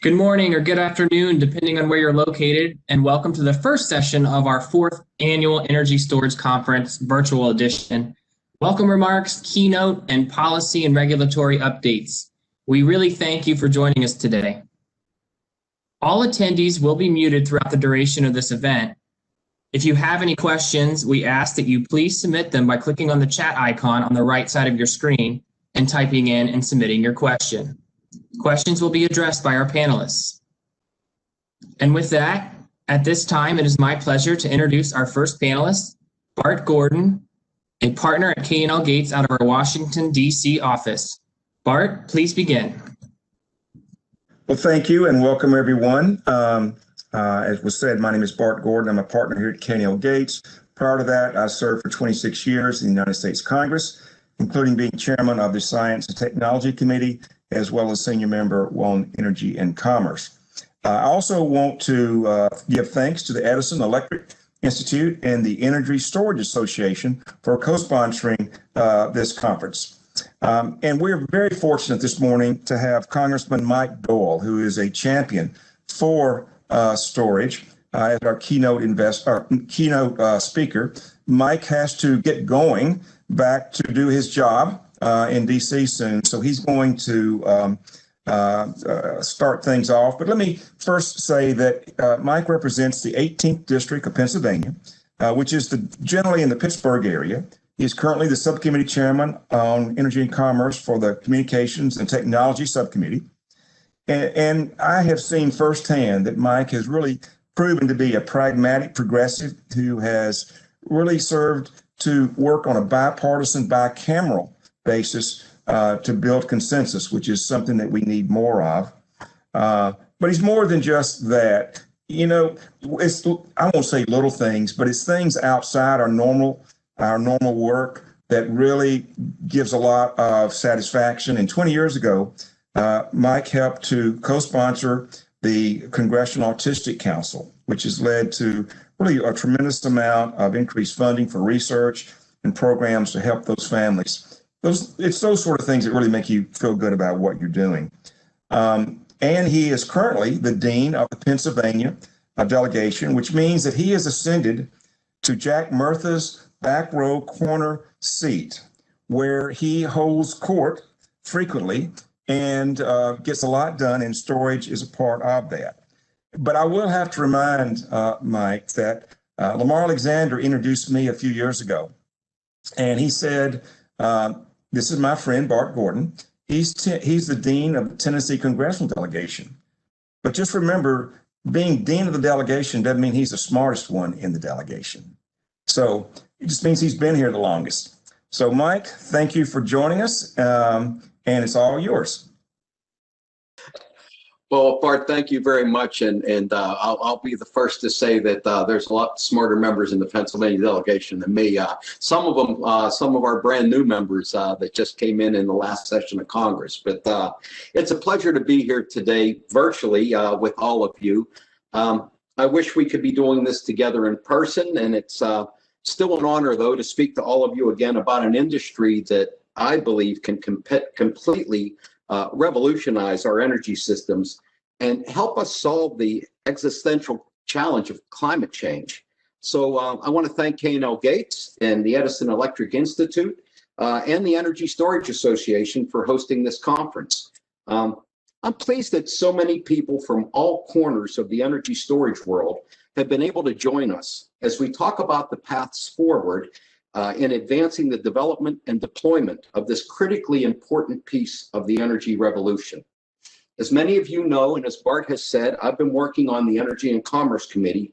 Good morning or good afternoon, depending on where you're located, and welcome to the first session of our fourth annual Energy Storage Conference virtual edition. Welcome remarks, keynote, and policy and regulatory updates. We really thank you for joining us today. All attendees will be muted throughout the duration of this event. If you have any questions, we ask that you please submit them by clicking on the chat icon on the right side of your screen and typing in and submitting your question. Questions will be addressed by our panelists. And with that, at this time, it is my pleasure to introduce our first panelist, Bart Gordon, a partner at K&L Gates out of our Washington, D.C. office. Bart, please begin. Well, thank you and welcome everyone. As was said, my name is Bart Gordon. I'm a partner here at K&L Gates. Prior to that, I served for 26 years in the United States Congress, including being chairman of the Science and Technology Committee, as well as senior member on Energy and Commerce. I also want to give thanks to the Edison Electric Institute and the Energy Storage Association for co-sponsoring this conference. And we're very fortunate this morning to have Congressman Mike Doyle, who is a champion for storage, as our keynote speaker. Mike has to get going back to do his job in DC soon, so he's going to start things off. But let me first say that Mike represents the 18th District of Pennsylvania, which is generally in the Pittsburgh area. He's currently the subcommittee chairman on Energy and Commerce for the Communications and Technology Subcommittee. And I have seen firsthand that Mike has really proven to be a pragmatic progressive who has really served to work on a bipartisan, bicameral basis to build consensus, which is something that we need more of. But he's more than just that. You know, I won't say little things, but it's things outside our normal work that really gives a lot of satisfaction. And 20 years ago, Mike helped to co-sponsor the Congressional Autistic Council, which has led to really a tremendous amount of increased funding for research and programs to help those families. It's those sort of things that really make you feel good about what you're doing. And he is currently the dean of the Pennsylvania delegation, which means that he has ascended to Jack Murtha's back row corner seat, where he holds court frequently and gets a lot done, and storage is a part of that. But I will have to remind Mike that Lamar Alexander introduced me a few years ago, and he said, this is my friend, Bart Gordon. He's the dean of the Tennessee Congressional Delegation. But just remember, being dean of the delegation doesn't mean he's the smartest one in the delegation. So it just means he's been here the longest. So Mike, thank you for joining us, and it's all yours. Well, Bart, thank you very much, and I'll be the first to say that there's a lot smarter members in the Pennsylvania delegation than me. Some of them, some of our brand new members that just came in the last session of Congress. But it's a pleasure to be here today virtually with all of you. I wish we could be doing this together in person, and it's still an honor, though, to speak to all of you again about an industry that I believe can completely revolutionize our energy systems and help us solve the existential challenge of climate change. So I want to thank K&L Gates and the Edison Electric Institute and the Energy Storage Association for hosting this conference. I'm pleased that so many people from all corners of the energy storage world have been able to join us as we talk about the paths forward in advancing the development and deployment of this critically important piece of the energy revolution. As many of you know, and as Bart has said, I've been working on the Energy and Commerce Committee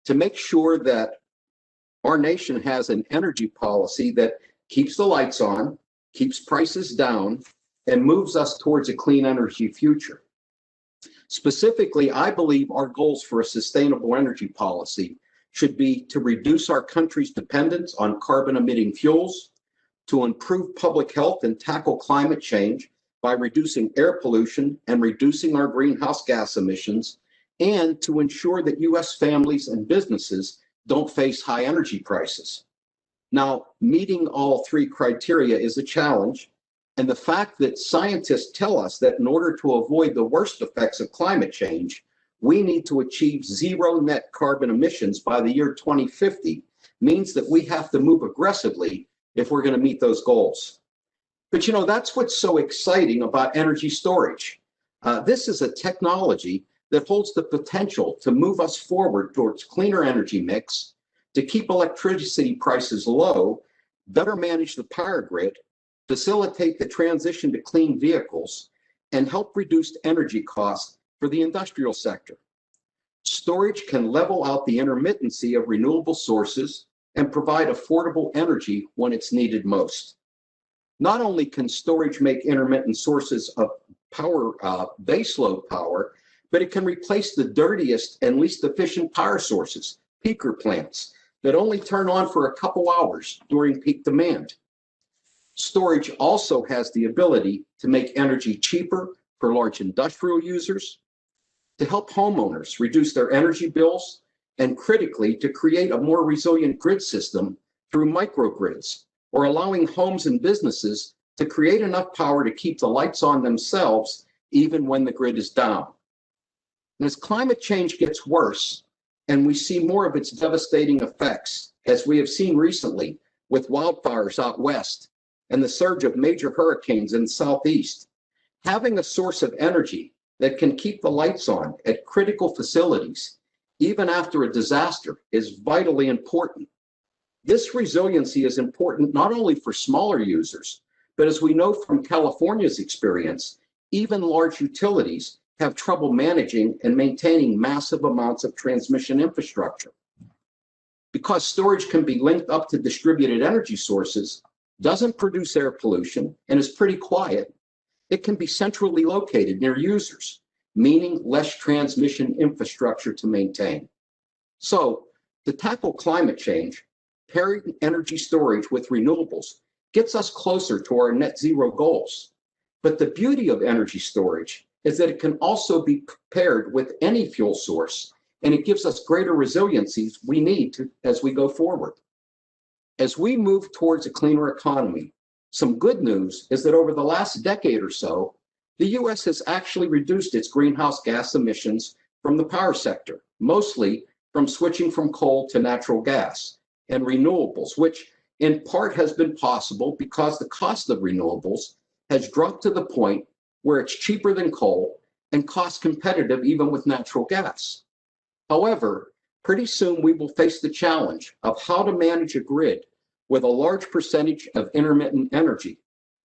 to make sure that our nation has an energy policy that keeps the lights on, keeps prices down, and moves us towards a clean energy future. Specifically, I believe our goals for a sustainable energy policy should be to reduce our country's dependence on carbon-emitting fuels, to improve public health and tackle climate change by reducing air pollution and reducing our greenhouse gas emissions, and to ensure that U.S. families and businesses don't face high energy prices. Now, meeting all three criteria is a challenge, And the fact that scientists tell us that in order to avoid the worst effects of climate change, we need to achieve zero net carbon emissions by the year 2050 means that we have to move aggressively if we're going to meet those goals. But you know, that's what's so exciting about energy storage. This is a technology that holds the potential to move us forward towards cleaner energy mix, to keep electricity prices low, better manage the power grid, facilitate the transition to clean vehicles, and help reduce energy costs for the industrial sector. Storage can level out the intermittency of renewable sources and provide affordable energy when it's needed most. Not only can storage make intermittent sources of power, baseload power, but it can replace the dirtiest and least efficient power sources, peaker plants, that only turn on for a couple hours during peak demand. Storage also has the ability to make energy cheaper for large industrial users, to help homeowners reduce their energy bills, and critically, to create a more resilient grid system through microgrids, or allowing homes and businesses to create enough power to keep the lights on themselves even when the grid is down. And as climate change gets worse, and we see more of its devastating effects, as we have seen recently with wildfires out west and the surge of major hurricanes in the southeast, having a source of energy that can keep the lights on at critical facilities, even after a disaster, is vitally important. This resiliency is important not only for smaller users, but as we know from California's experience, even large utilities have trouble managing and maintaining massive amounts of transmission infrastructure. Because storage can be linked up to distributed energy sources, doesn't produce air pollution, and is pretty quiet, it can be centrally located near users, meaning less transmission infrastructure to maintain. So, to tackle climate change, pairing energy storage with renewables gets us closer to our net zero goals. But the beauty of energy storage is that it can also be paired with any fuel source, and it gives us greater resiliencies we need as we go forward. As we move towards a cleaner economy, some good news is that over the last decade or so, the US has actually reduced its greenhouse gas emissions from the power sector, mostly from switching from coal to natural gas and renewables, which in part has been possible because the cost of renewables has dropped to the point where it's cheaper than coal and cost competitive even with natural gas. However, pretty soon we will face the challenge of how to manage a grid with a large percentage of intermittent energy.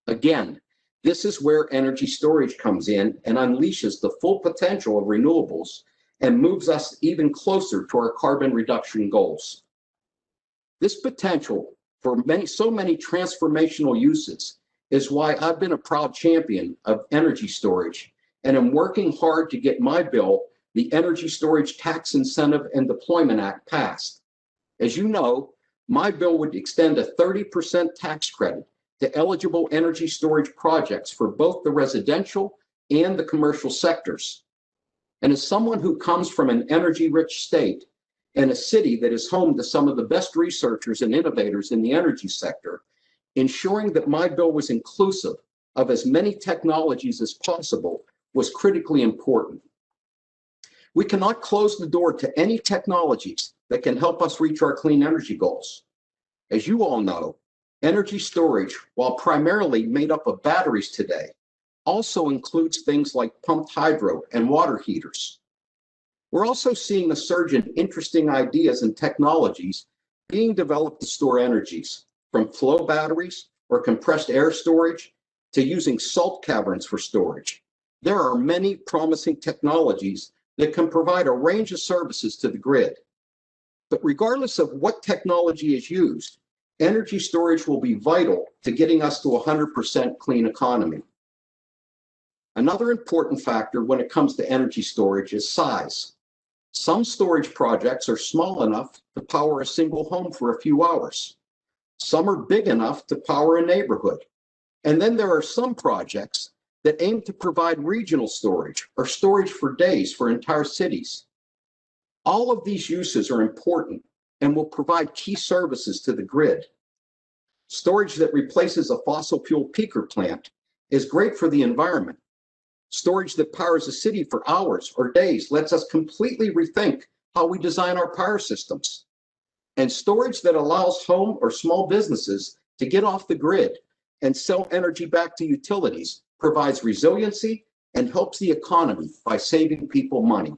Again, this is where energy storage comes in and unleashes the full potential of renewables and moves us even closer to our carbon reduction goals. This potential for so many transformational uses is why I've been a proud champion of energy storage and am working hard to get my bill, the Energy Storage Tax Incentive and Deployment Act, passed. As you know, my bill would extend a 30% tax credit to eligible energy storage projects for both the residential and the commercial sectors. And as someone who comes from an energy-rich state and a city that is home to some of the best researchers and innovators in the energy sector, ensuring that my bill was inclusive of as many technologies as possible was critically important. We cannot close the door to any technologies that can help us reach our clean energy goals. As you all know, energy storage, while primarily made up of batteries today, also includes things like pumped hydro and water heaters. We're also seeing a surge in interesting ideas and technologies being developed to store energies, from flow batteries or compressed air storage to using salt caverns for storage. There are many promising technologies that can provide a range of services to the grid. But regardless of what technology is used, energy storage will be vital to getting us to a 100% clean economy. Another important factor when it comes to energy storage is size. Some storage projects are small enough to power a single home for a few hours. Some are big enough to power a neighborhood. And then there are some projects that aim to provide regional storage or storage for days for entire cities. All of these uses are important and will provide key services to the grid. Storage that replaces a fossil fuel peaker plant is great for the environment. Storage that powers a city for hours or days lets us completely rethink how we design our power systems. And storage that allows home or small businesses to get off the grid and sell energy back to utilities provides resiliency and helps the economy by saving people money.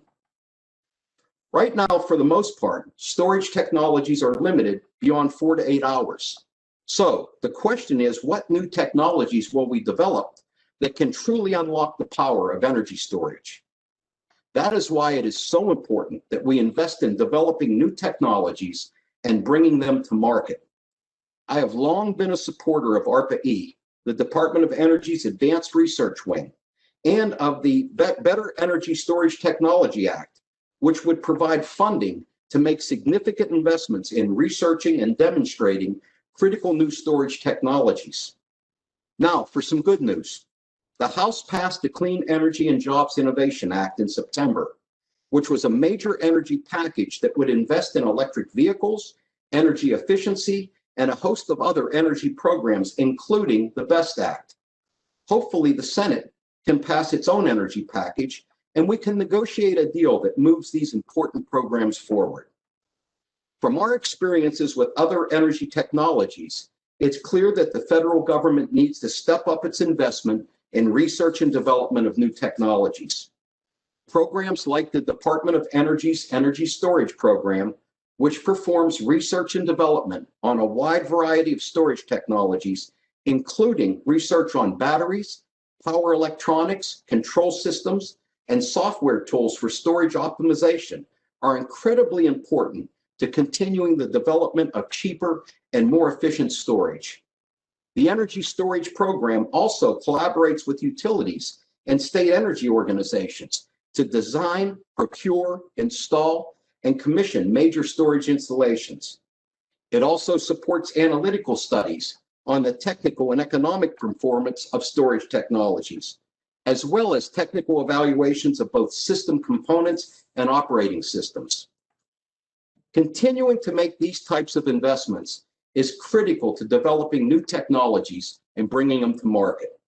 Right now, for the most part, storage technologies are limited beyond 4 to 8 hours. So the question is, what new technologies will we develop that can truly unlock the power of energy storage? That is why it is so important that we invest in developing new technologies and bringing them to market. I have long been a supporter of ARPA-E, the Department of Energy's Advanced Research Wing, and of the Better Energy Storage Technology Act, which would provide funding to make significant investments in researching and demonstrating critical new storage technologies. Now, for some good news. The House passed the Clean Energy and Jobs Innovation Act in September, which was a major energy package that would invest in electric vehicles, energy efficiency, and a host of other energy programs, including the BEST Act. Hopefully, the Senate can pass its own energy package, and we can negotiate a deal that moves these important programs forward. From our experiences with other energy technologies, it's clear that the federal government needs to step up its investment in research and development of new technologies. Programs like the Department of Energy's Energy Storage Program, which performs research and development on a wide variety of storage technologies, including research on batteries, power electronics, control systems, and software tools for storage optimization, are incredibly important to continuing the development of cheaper and more efficient storage. The Energy Storage Program also collaborates with utilities and state energy organizations to design, procure, install, and commission major storage installations. It also supports analytical studies on the technical and economic performance of storage technologies, as well as technical evaluations of both system components and operating systems. Continuing to make these types of investments is critical to developing new technologies and bringing them to market.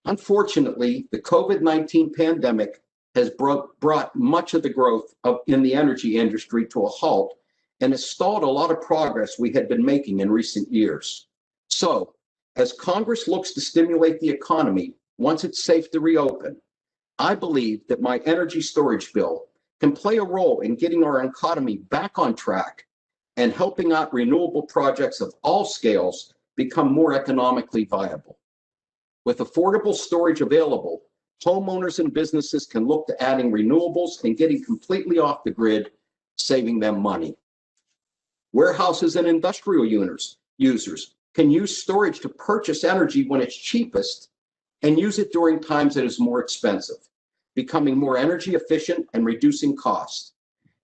Unfortunately, the COVID-19 pandemic has brought much of the growth in the energy industry to a halt and has stalled a lot of progress we had been making in recent years. So, as Congress looks to stimulate the economy once it's safe to reopen, I believe that my energy storage bill can play a role in getting our economy back on track and helping out renewable projects of all scales become more economically viable. With affordable storage available, homeowners and businesses can look to adding renewables and getting completely off the grid, saving them money. Warehouses and industrial users can use storage to purchase energy when it's cheapest and use it during times that is more expensive, becoming more energy efficient and reducing costs.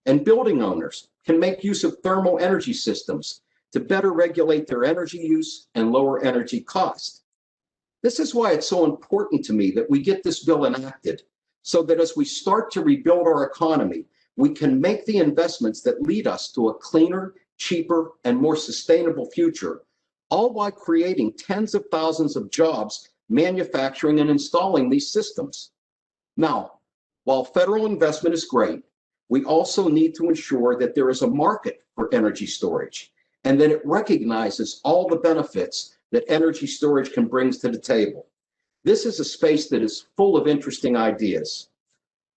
And building owners can make use of thermal energy systems to better regulate their energy use and lower energy costs. This is why it's so important to me that we get this bill enacted, so that as we start to rebuild our economy, we can make the investments that lead us to a cleaner, cheaper, and more sustainable future, all while creating tens of thousands of jobs manufacturing and installing these systems. Now, while federal investment is great, we also need to ensure that there is a market for energy storage and that it recognizes all the benefits that energy storage can bring to the table. This is a space that is full of interesting ideas.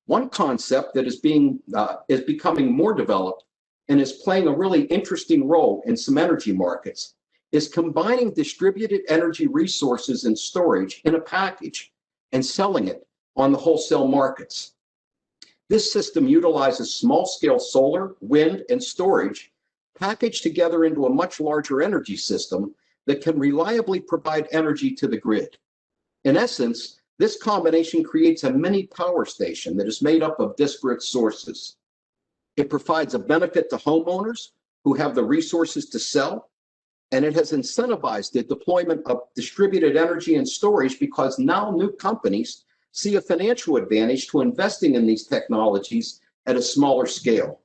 One concept that is becoming more developed and is playing a really interesting role in some energy markets is combining distributed energy resources and storage in a package and selling it on the wholesale markets. This system utilizes small-scale solar, wind, and storage packaged together into a much larger energy system that can reliably provide energy to the grid. In essence, this combination creates a mini power station that is made up of disparate sources. It provides a benefit to homeowners who have the resources to sell, and it has incentivized the deployment of distributed energy and storage because now new companies see a financial advantage to investing in these technologies at a smaller scale.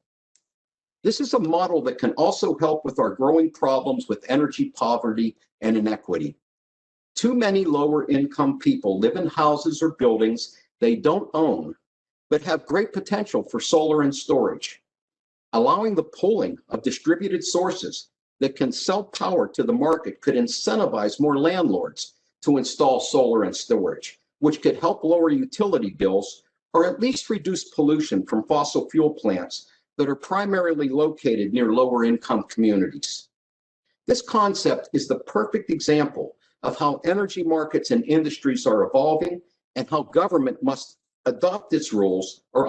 This is a model that can also help with our growing problems with energy poverty and inequity. Too many lower income people live in houses or buildings they don't own, but have great potential for solar and storage. Allowing the pooling of distributed sources that can sell power to the market could incentivize more landlords to install solar and storage, which could help lower utility bills or at least reduce pollution from fossil fuel plants that are primarily located near lower income communities. This concept is the perfect example of how energy markets and industries are evolving and how government must adapt its rules to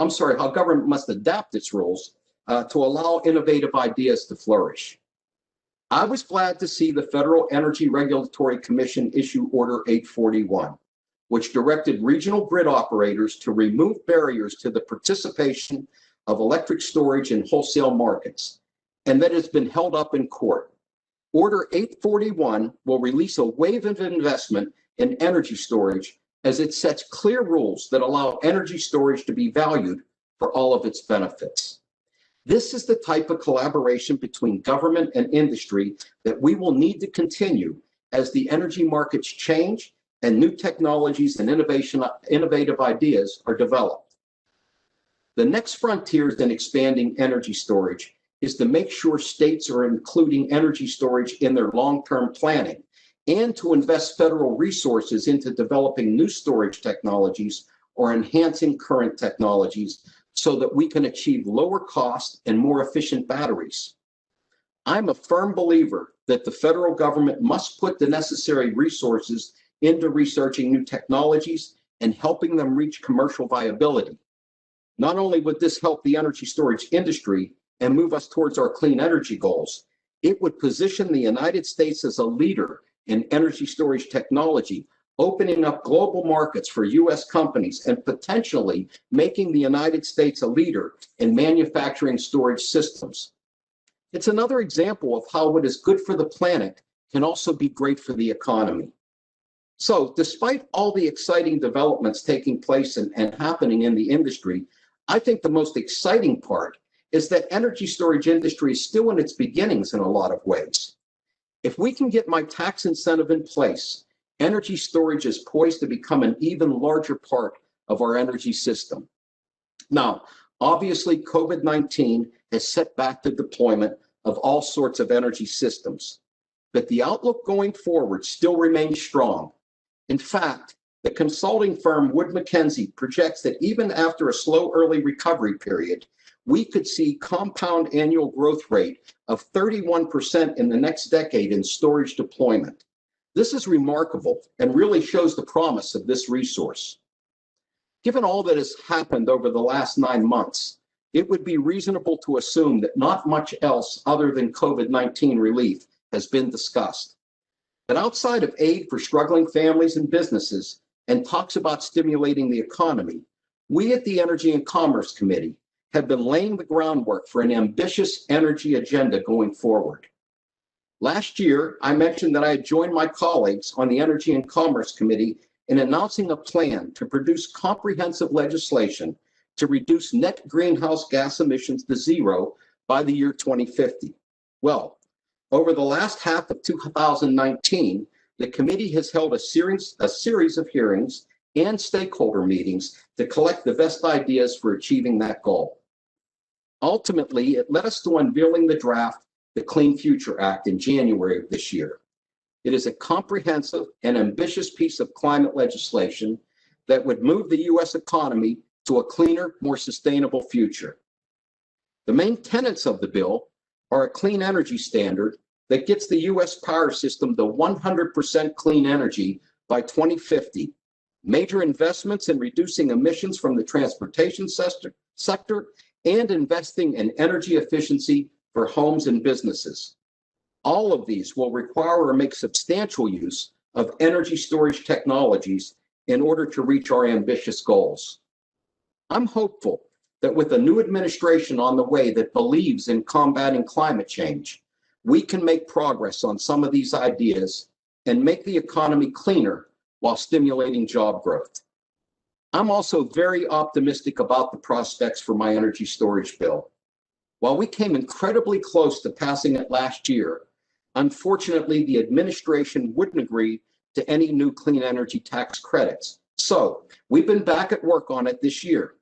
allow innovative ideas to flourish. I was glad to see the Federal Energy Regulatory Commission issue Order 841, which directed regional grid operators to remove barriers to the participation of electric storage in wholesale markets, and that has been held up in court. Order 841 will release a wave of investment in energy storage as it sets clear rules that allow energy storage to be valued for all of its benefits. This is the type of collaboration between government and industry that we will need to continue as the energy markets change and new technologies and innovative ideas are developed. The next frontiers in expanding energy storage is to make sure states are including energy storage in their long-term planning and to invest federal resources into developing new storage technologies or enhancing current technologies so that we can achieve lower cost and more efficient batteries. I'm a firm believer that the federal government must put the necessary resources into researching new technologies and helping them reach commercial viability. Not only would this help the energy storage industry and move us towards our clean energy goals, it would position the United States as a leader in energy storage technology, opening up global markets for U.S. companies and potentially making the United States a leader in manufacturing storage systems. It's another example of how what is good for the planet can also be great for the economy. So despite all the exciting developments taking place and happening in the industry, I think the most exciting part is that energy storage industry is still in its beginnings in a lot of ways. If we can get my tax incentive in place, energy storage is poised to become an even larger part of our energy system. Now, obviously, COVID-19 has set back the deployment of all sorts of energy systems, but the outlook going forward still remains strong. In fact, the consulting firm Wood Mackenzie projects that even after a slow early recovery period, we could see compound annual growth rate of 31% in the next decade in storage deployment. This is remarkable and really shows the promise of this resource. Given all that has happened over the last 9 months, it would be reasonable to assume that not much else other than COVID-19 relief has been discussed. But outside of aid for struggling families and businesses and talks about stimulating the economy, we at the Energy and Commerce Committee have been laying the groundwork for an ambitious energy agenda going forward. Last year, I mentioned that I had joined my colleagues on the Energy and Commerce Committee in announcing a plan to produce comprehensive legislation to reduce net greenhouse gas emissions to zero by the year 2050. Well, over the last half of 2019, the committee has held a series of hearings and stakeholder meetings to collect the best ideas for achieving that goal. Ultimately, it led us to unveiling the draft, the Clean Future Act, in January of this year. It is a comprehensive and ambitious piece of climate legislation that would move the U.S. economy to a cleaner, more sustainable future. The main tenets of the bill are a clean energy standard that gets the U.S. power system to 100% clean energy by 2050, major investments in reducing emissions from the transportation sector, and investing in energy efficiency for homes and businesses. All of these will require or make substantial use of energy storage technologies in order to reach our ambitious goals. I'm hopeful that with a new administration on the way that believes in combating climate change, we can make progress on some of these ideas and make the economy cleaner while stimulating job growth. I'm also very optimistic about the prospects for my energy storage bill. While we came incredibly close to passing it last year, unfortunately, the administration wouldn't agree to any new clean energy tax credits. So we've been back at work on it this year.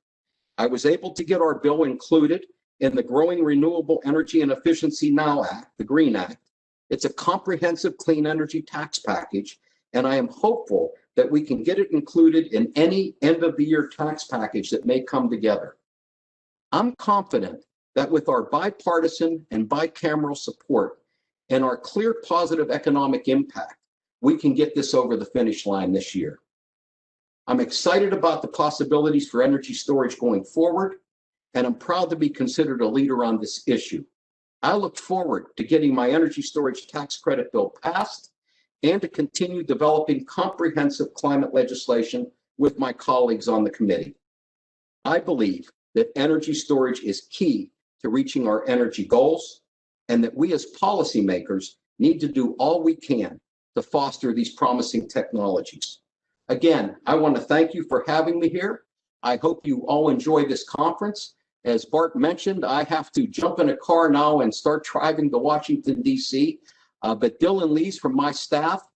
I was able to get our bill included in the Growing Renewable Energy and Efficiency Now Act, the GREEN Act. It's a comprehensive clean energy tax package, and I am hopeful that we can get it included in any end of the year tax package that may come together. I'm confident that with our bipartisan and bicameral support and our clear positive economic impact, we can get this over the finish line this year. I'm excited about the possibilities for energy storage going forward, and I'm proud to be considered a leader on this issue. I look forward to getting my energy storage tax credit bill passed and to continue developing comprehensive climate legislation with my colleagues on the committee. I believe that energy storage is key to reaching our energy goals, and that we as policymakers need to do all we can to foster these promising technologies. Again, I want to thank you for having me here. I hope you all enjoy this conference. As Bart mentioned, I have to jump in a car now and start driving to Washington, D.C. But Dylan Lees from my staff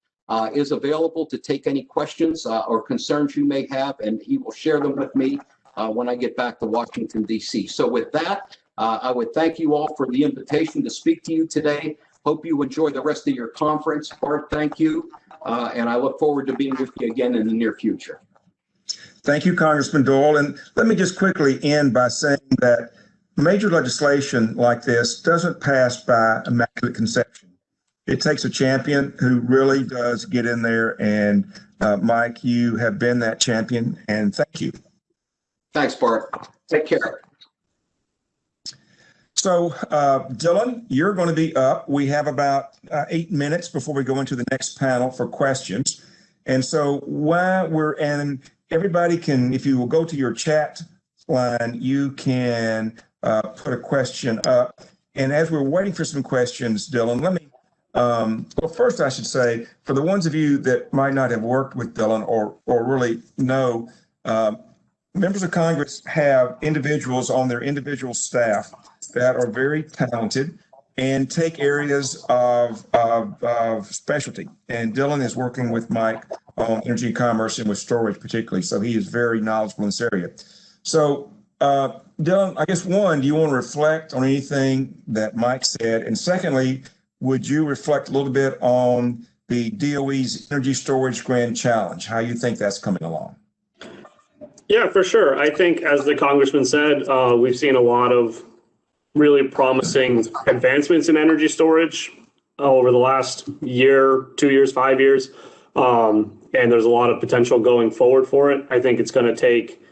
is available to take any questions or concerns you may have, and he will share them with me when I get back to Washington, D.C. So with that, I would thank you all for the invitation to speak to you today. Hope you enjoy the rest of your conference. Bart, thank you. And I look forward to being with you again in the near future. Thank you, Congressman Doyle. And let me just quickly end by saying that major legislation like this doesn't pass by immaculate conception. It takes a champion who really does get in there. And Mike, you have been that champion, and thank you. Thanks, Bart. Take care. So, Dylan, you're going to be up. We have about 8 minutes before we go into the next panel for questions. And so while we're in, everybody can, if you will go to your chat line, you can put a question up. And as we're waiting for some questions, Dylan, let me, well, first I should say, for the ones of you that might not have worked with Dylan or really know, members of Congress have individuals on their individual staff that are very talented and take areas of specialty. And Dylan is working with Mike on energy commerce and with storage particularly. So he is very knowledgeable in this area. So Dylan, I guess one, do you want to reflect on anything that Mike said? And secondly, would you reflect a little bit on the DOE's Energy Storage Grand Challenge, how you think that's coming along? Yeah, for sure. I think, as the Congressman said, we've seen a lot of really promising advancements in energy storage over the last year, 2 years, 5 years. And there's a lot of potential going forward for it. I think it's going to take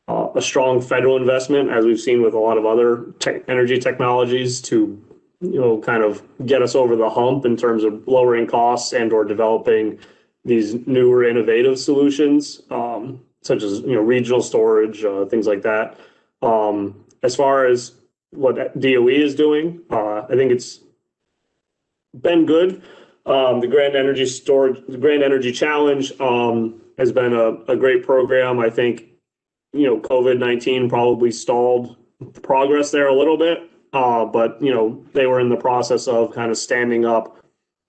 a strong federal investment, as we've seen with a lot of other energy technologies, to kind of get us over the hump in terms of lowering costs and or developing these newer innovative solutions, such as regional storage, things like that. As far as what DOE is doing, I think it's been good. The Grand Energy Challenge has been a great program. I think COVID-19 probably stalled the progress there a little bit, but they were in the process of kind of standing up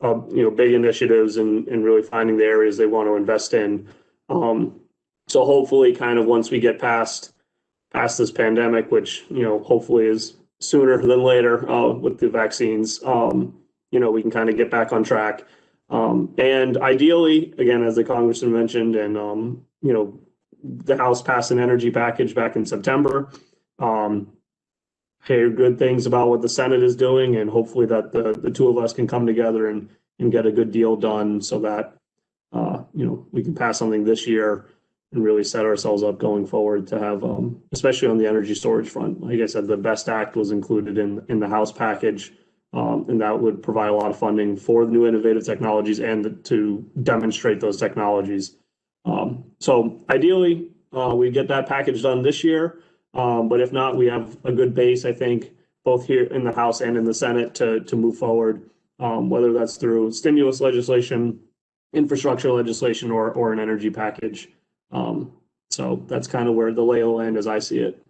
big initiatives and really finding the areas they want to invest in. So hopefully, kind of once we get past this pandemic, which hopefully is sooner than later with the vaccines, we can kind of get back on track. And ideally, again, as the Congressman mentioned, and the House passed an energy package back in September. Hear good things about what the Senate is doing, and hopefully that the two of us can come together and get a good deal done, so that we can pass something this year and really set ourselves up going forward to have, especially on the energy storage front. Like I said, the BEST Act was included in the House package, and that would provide a lot of funding for the new innovative technologies and to demonstrate those technologies. So ideally, we get that package done this year, but if not, we have a good base, I think, both here in the House and in the Senate to move forward, whether that's through stimulus legislation, infrastructure legislation, or an energy package. So that's kind of where the lay of the land as I see it.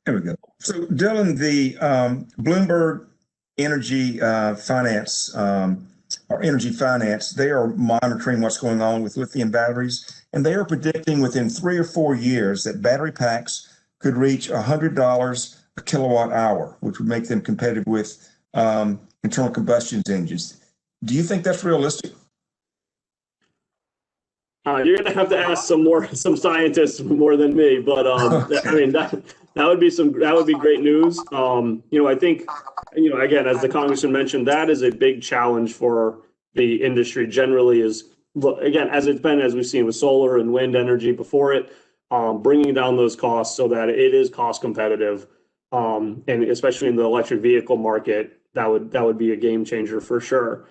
There we go. So Dylan, the Bloomberg energy finance or energy finance, they are monitoring what's going on with lithium batteries, and they are predicting within 3 or 4 years that battery packs could reach $100 a kilowatt hour, which would make them competitive with internal combustion engines. Do you think that's realistic? You're going to have to ask some scientists more than me, but Okay. I mean that would be great news. I think, again, as the congressman mentioned, that is a big challenge for the industry generally. Is, again, as it's been, as we've seen with solar and wind energy before it, bringing down those costs so that it is cost competitive, and especially in the electric vehicle market, that would be a game changer for sure.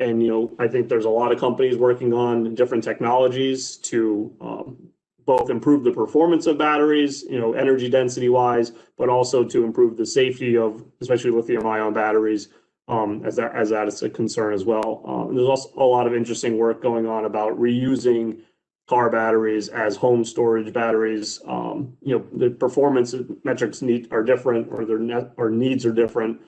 And I think there's a lot of companies working on different technologies to both improve the performance of batteries, energy density wise, but also to improve the safety of especially lithium-ion batteries, as that is a concern as well. And there's also a lot of interesting work going on about reusing car batteries as home storage batteries. The performance metrics are different, or their needs are different.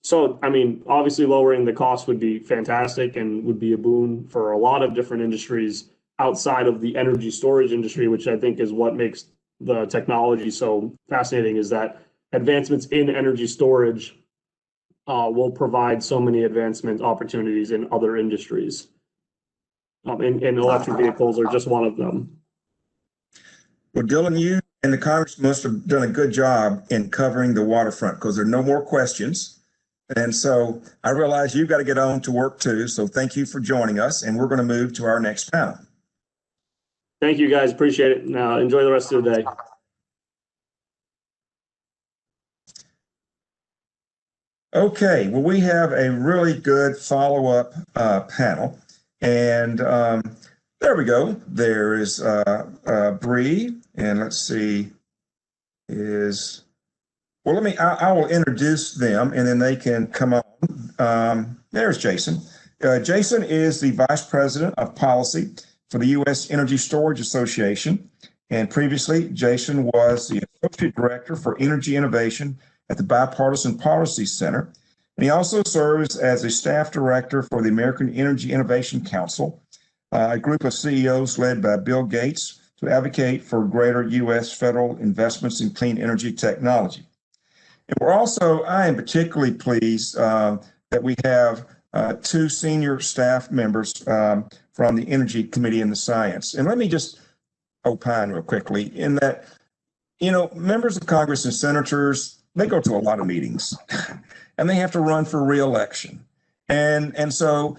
So, I mean, obviously lowering the cost would be fantastic and would be a boon for a lot of different industries outside of the energy storage industry, which I think is what makes the technology so fascinating, is that advancements in energy storage will provide so many advancement opportunities in other industries. And electric vehicles are just one of them. Well, Dylan, you and the Congress must have done a good job in covering the waterfront, because there are no more questions. And so I realize you've got to get on to work too. So thank you for joining us. And we're going to move to our next panel. Thank you, guys. Appreciate it. Now enjoy the rest of the day. Okay, well, we have a really good follow-up panel. And there we go. There is Bree, and let's see, well, I will introduce them and then they can come on. There's Jason. Jason is the Vice President of Policy for the U.S. Energy Storage Association. And previously, Jason was the Associate Director for Energy Innovation at the Bipartisan Policy Center. And he also serves as a Staff Director for the American Energy Innovation Council, a group of CEOs led by Bill Gates to advocate for greater U.S. federal investments in clean energy technology. And I am particularly pleased that we have 2 senior staff members from the Energy Committee and the Science. And let me just opine real quickly in that, members of Congress and senators, they go to a lot of meetings and they have to run for re-election. And so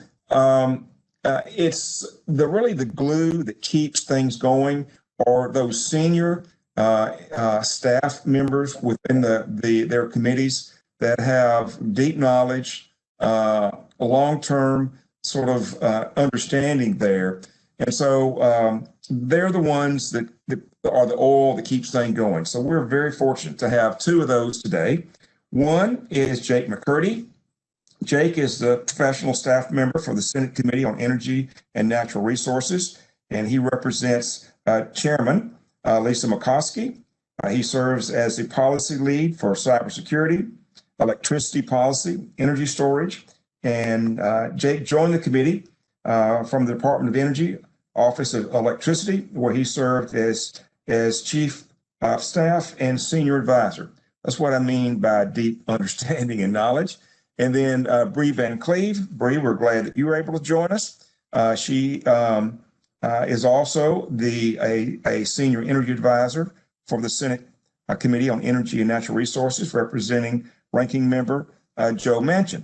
it's really the glue that keeps things going, or those senior staff members within their committees that have deep knowledge, long-term sort of understanding there. And so they're the ones that are the oil that keeps things going. So we're very fortunate to have 2 of those today. One is Jake McCurdy. Jake is the professional staff member for the Senate Committee on Energy and Natural Resources, and he represents Chairman Lisa Murkowski. He serves as the policy lead for cybersecurity, electricity policy, energy storage, and Jake joined the committee from the Department of Energy, Office of Electricity, where he served as Chief of Staff and Senior Advisor. That's what I mean by deep understanding and knowledge. And then Bree Van Cleve. Bree, we're glad that you were able to join us. She is also a senior energy advisor for the Senate Committee on Energy and Natural Resources, representing Ranking Member Joe Manchin.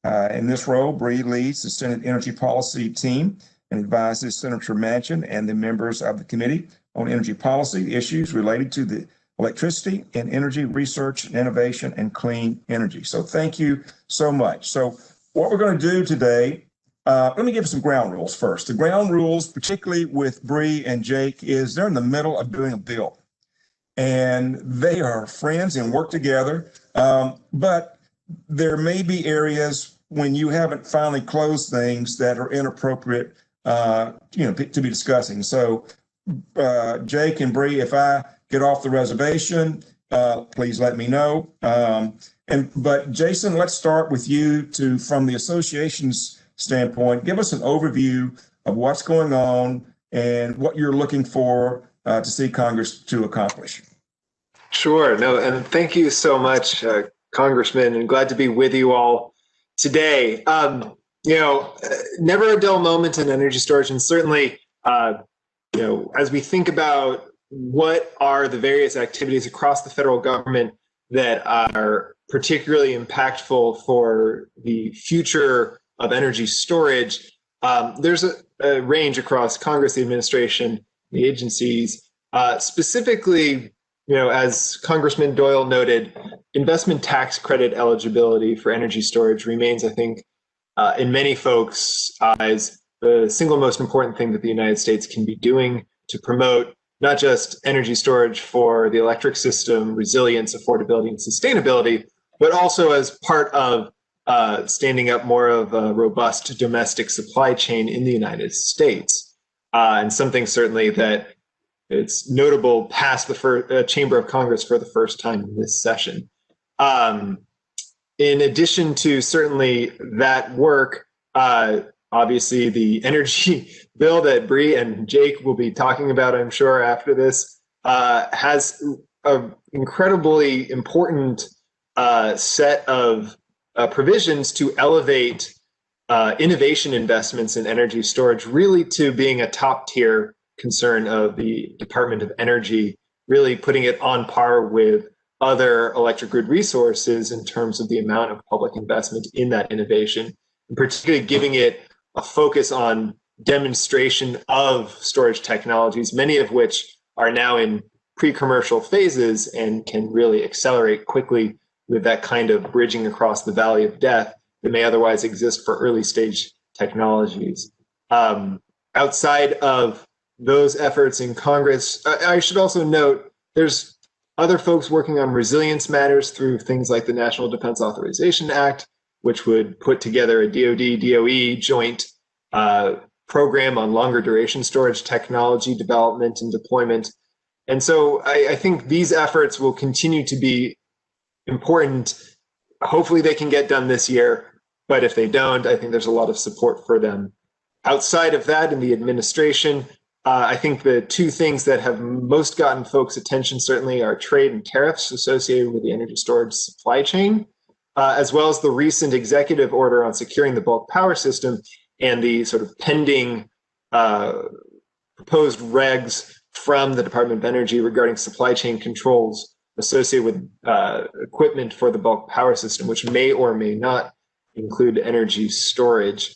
In this role, Bree leads the Senate Energy Policy team and advises Senator Manchin and the members of the Committee on Energy Policy issues related to the electricity and energy research and innovation and clean energy. So thank you so much. So what we're going to do today, let me give some ground rules first. The ground rules, particularly with Bree and Jake, is they're in the middle of doing a bill. And they are friends and work together. But there may be areas when you haven't finally closed things that are inappropriate, to be discussing. So Jake and Bree, if I get off the reservation please let me know. But Jason, let's start with you from the association's standpoint, give us an overview of what's going on and what you're looking for to see Congress to accomplish. Sure. No, and thank you so much, Congressman, and glad to be with you all today. Never a dull moment in energy storage, and certainly, as we think about what are the various activities across the federal government that are particularly impactful for the future of energy storage, there's a range across Congress, the administration, the agencies. Specifically, as Congressman Doyle noted, investment tax credit eligibility for energy storage remains, I think, in many folks' eyes, the single most important thing that the United States can be doing to promote not just energy storage for the electric system, resilience, affordability, and sustainability, but also as part of standing up more of a robust domestic supply chain in the United States. And something certainly that it's notable passed the Chamber of Congress for the first time in this session. In addition to certainly that work, obviously the energy bill that Bree and Jake will be talking about, I'm sure, after this, has an incredibly important set of provisions to elevate innovation investments in energy storage really to being a top tier concern of the Department of Energy, really putting it on par with other electric grid resources in terms of the amount of public investment in that innovation, and particularly giving it a focus on demonstration of storage technologies, many of which are now in pre-commercial phases and can really accelerate quickly with that kind of bridging across the valley of death that may otherwise exist for early stage technologies. Outside of those efforts in Congress, I should also note there's other folks working on resilience matters through things like the National Defense Authorization Act, which would put together a DoD-DOE joint program on longer duration storage technology development and deployment. And so I think these efforts will continue to be important. Hopefully they can get done this year, but if they don't, I think there's a lot of support for them. Outside of that, in the administration, I think the two things that have most gotten folks' attention certainly are trade and tariffs associated with the energy storage supply chain, as well as the recent executive order on securing the bulk power system and the sort of pending proposed regs from the Department of Energy regarding supply chain controls associated with equipment for the bulk power system, which may or may not include energy storage.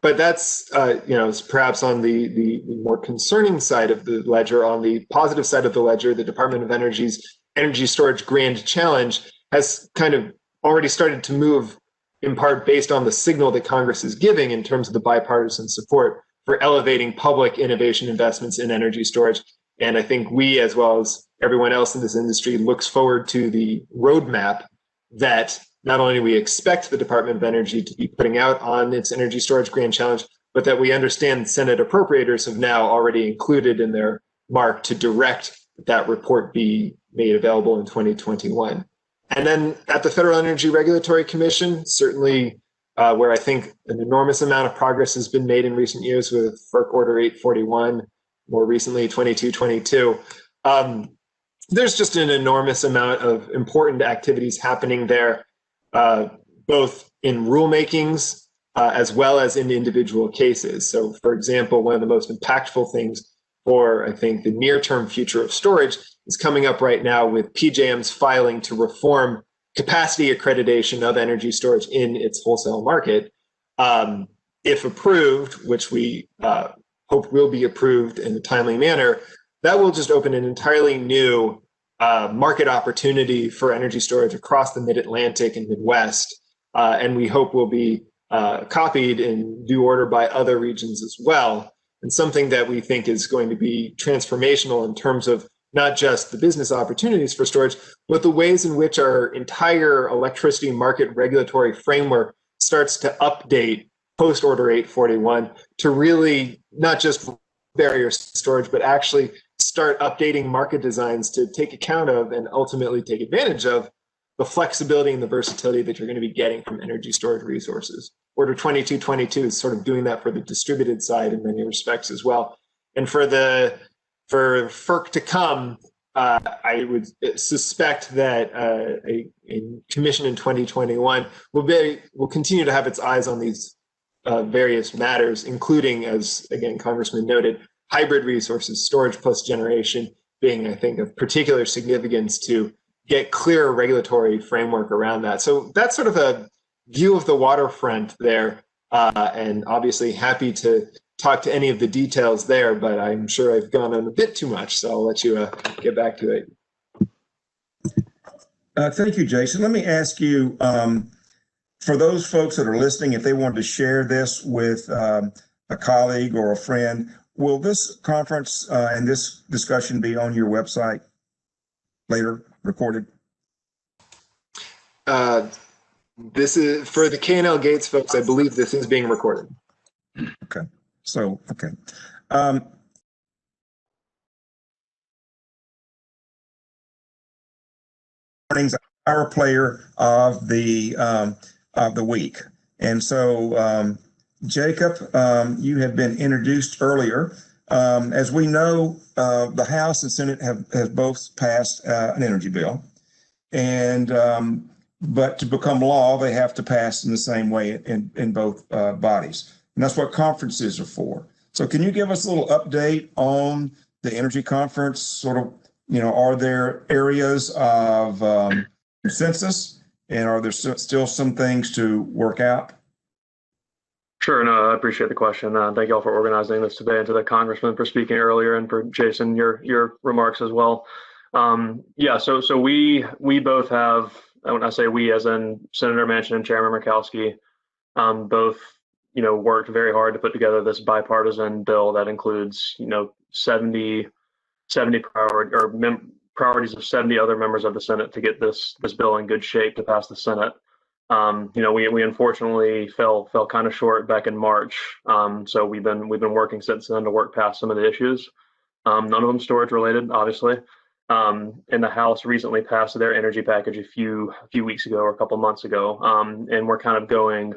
But that's, perhaps on the more concerning side of the ledger. On the positive side of the ledger, the Department of Energy's Energy Storage Grand Challenge has kind of already started to move, in part based on the signal that Congress is giving in terms of the bipartisan support for elevating public innovation investments in energy storage. And I think we, as well as everyone else in this industry, looks forward to the roadmap that not only we expect the Department of Energy to be putting out on its Energy Storage Grand Challenge, but that we understand Senate appropriators have now already included in their mark to direct that report be made available in 2021. And then at the Federal Energy Regulatory Commission, certainly where I think an enormous amount of progress has been made in recent years with FERC Order 841, more recently 2222. There's just an enormous amount of important activities happening there, both in rulemakings as well as in individual cases. So, for example, one of the most impactful things for, I think, the near-term future of storage is coming up right now with PJM's filing to reform capacity accreditation of energy storage in its wholesale market. If approved, which we hope will be approved in a timely manner, that will just open an entirely new market opportunity for energy storage across the Mid-Atlantic and Midwest, and we hope will be copied in due order by other regions as well, and something that we think is going to be transformational in terms of not just the business opportunities for storage, but the ways in which our entire electricity market regulatory framework starts to update post-Order 841 to really not just barriers to storage, but actually start updating market designs to take account of and ultimately take advantage of the flexibility and the versatility that you're going to be getting from energy storage resources. Order 2222 is sort of doing that for the distributed side in many respects as well. And for FERC to come, I would suspect that a commission in 2021 will continue to have its eyes on these various matters, including, as again Congressman noted, hybrid resources, storage plus generation being, I think, of particular significance to get clear regulatory framework around that. So that's sort of a view of the waterfront there, and obviously happy to talk to any of the details there, but I'm sure I've gone on a bit too much, so I'll let you get back to it. Thank you, Jason. Let me ask you, for those folks that are listening, if they wanted to share this with a colleague or a friend, will this conference and this discussion be on your website later, recorded? This is for the K&L Gates folks. I believe this is being recorded. Okay. So, okay. Morning's our player of the week, and so Jacob, you have been introduced earlier. As we know, the House and Senate have both passed an energy bill, and but to become law, they have to pass in the same way in both bodies. And that's what conferences are for. So can you give us a little update on the energy conference? Sort of, are there areas of consensus, and are there still some things to work out? Sure. No, I appreciate the question. Thank you all for organizing this today, and to the Congressman for speaking earlier, and for Jason, your remarks as well. Yeah, so we both have, when I say we, as in Senator Manchin and Chairman Murkowski, both worked very hard to put together this bipartisan bill that includes 70 priorities of 70 other members of the Senate to get this bill in good shape to pass the Senate. We unfortunately fell kind of short back in March. So we've been working since then to work past some of the issues. None of them storage related, obviously. And the House recently passed their energy package a few weeks ago, or a couple months ago. And we're kind of going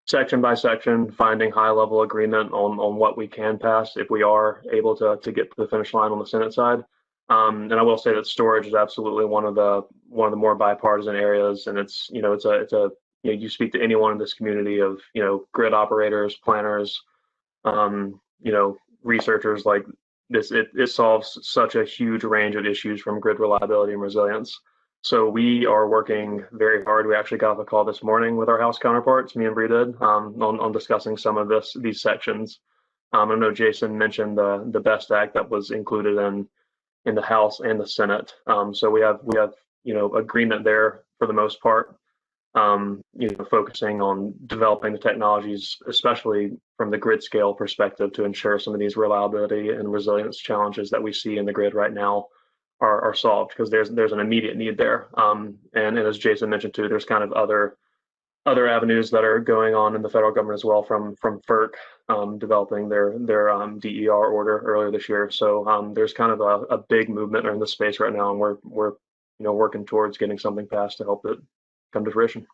section by section, finding high level agreement on what we can pass if we are able to get to the finish line on the Senate side. And I will say that storage is absolutely one of the more bipartisan areas, and it's you speak to anyone in this community of grid operators, planners, researchers like this. It solves such a huge range of issues from grid reliability and resilience. So we are working very hard. We actually got off a call this morning with our House counterparts, me and Bree did, on discussing some of these sections. I know Jason mentioned the BEST Act that was included in the House and the Senate. So we have agreement there for the most part. Focusing on developing the technologies, especially from the grid scale perspective, to ensure some of these reliability and resilience challenges that we see in the grid right now are solved, because there's an immediate need there. And as Jason mentioned too, there's kind of other avenues that are going on in the federal government as well, from FERC developing their DER order earlier this year. So there's kind of a big movement in the space right now, and we're working towards getting something passed to help it come to fruition.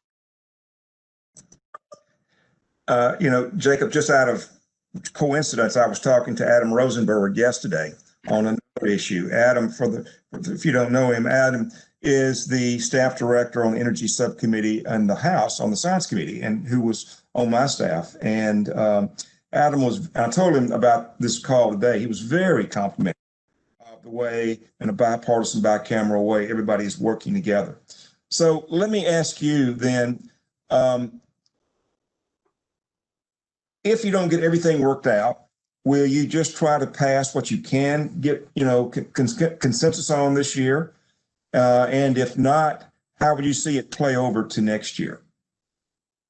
Jacob, just out of coincidence, I was talking to Adam Rosenberg yesterday on another issue. Adam, if you don't know him, Adam is the staff director on the Energy Subcommittee in the House on the Science Committee, and who was on my staff. And Adam I told him about this call today. He was very complimentary of the way, in a bipartisan, bicameral way, everybody is working together. So let me ask you then, if you don't get everything worked out, will you just try to pass what you can get, consensus on this year? And if not, how would you see it play over to next year?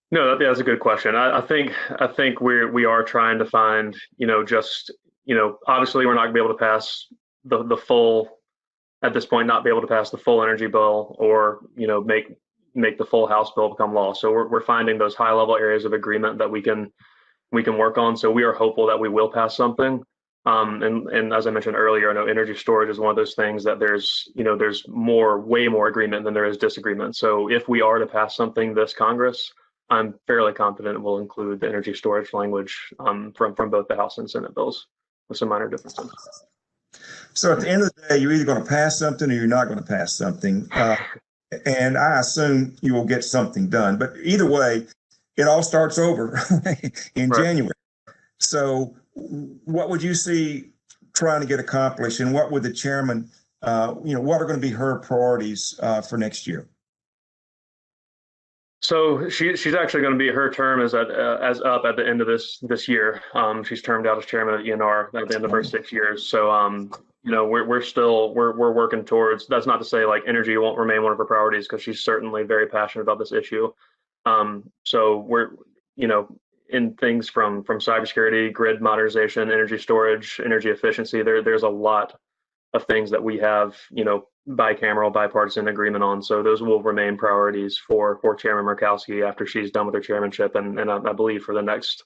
No, that's a good question. I think we are trying to find, obviously we're not gonna be able to pass the full, at this point, not be able to pass the full energy bill, or make the full House bill become law. So we're finding those high level areas of agreement that we can work on. So we are hopeful that we will pass something. And as I mentioned earlier, I know energy storage is one of those things that there's way more agreement than there is disagreement. So if we are to pass something this Congress, I'm fairly confident it will include the energy storage language from both the House and Senate bills with some minor differences. So at the end of the day, you're either going to pass something or you're not going to pass something. And I assume you will get something done. But either way, it all starts over in January. So what would you see trying to get accomplished, and what would the chairman, what are going to be her priorities for next year? So she's actually going to be, her term is as up at the end of this year. She's termed out as chairman of ENR at the end of her 6 years. So we're working towards. That's not to say like energy won't remain one of her priorities, because she's certainly very passionate about this issue. So we're in things from cybersecurity, grid modernization, energy storage, energy efficiency. There's a lot of things that we have bicameral, bipartisan agreement on. So those will remain priorities for Chairman Murkowski after she's done with her chairmanship, and I believe for the next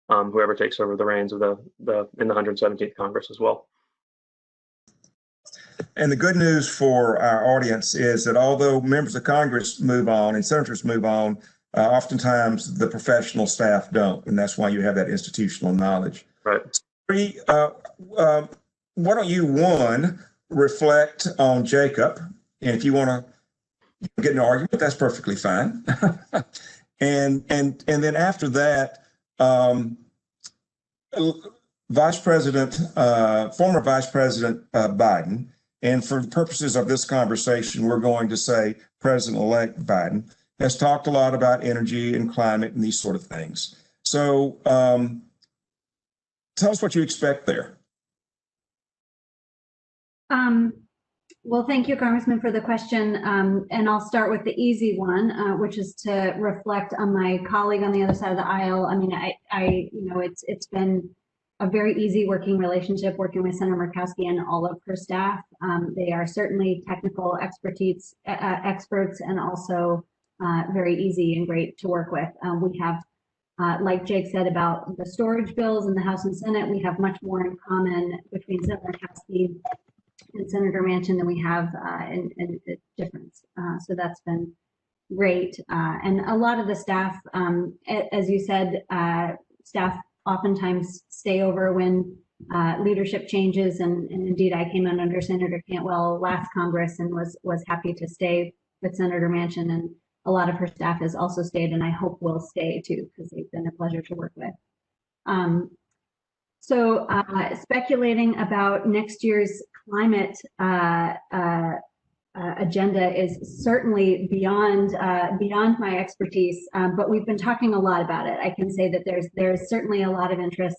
whoever takes over the reins of in the 117th Congress as well. And the good news for our audience is that although members of Congress move on and senators move on, oftentimes the professional staff don't, and that's why you have that institutional knowledge. Right. Why don't you, one, reflect on Jacob, and if you want to get an argument, that's perfectly fine. and then after that, former Vice President Biden, and for the purposes of this conversation, we're going to say President-elect Biden, has talked a lot about energy and climate and these sort of things. So tell us what you expect there. Well, thank you, Congressman, for the question. And I'll start with the easy one, which is to reflect on my colleague on the other side of the aisle. I mean, it's been a very easy working relationship working with Senator Murkowski and all of her staff. They are certainly technical experts and also very easy and great to work with. We have, like Jake said about the storage bills in the House and Senate, we have much more in common between Senator Murkowski and Senator Manchin than we have in difference. So that's been great. And a lot of the staff, as you said, staff oftentimes stay over when leadership changes. And indeed, I came in under Senator Cantwell last Congress and was happy to stay with Senator Manchin. And a lot of her staff has also stayed, and I hope will stay too, because they've been a pleasure to work with. So speculating about next year's climate agenda is certainly beyond my expertise, but we've been talking a lot about it. I can say that there's certainly a lot of interest.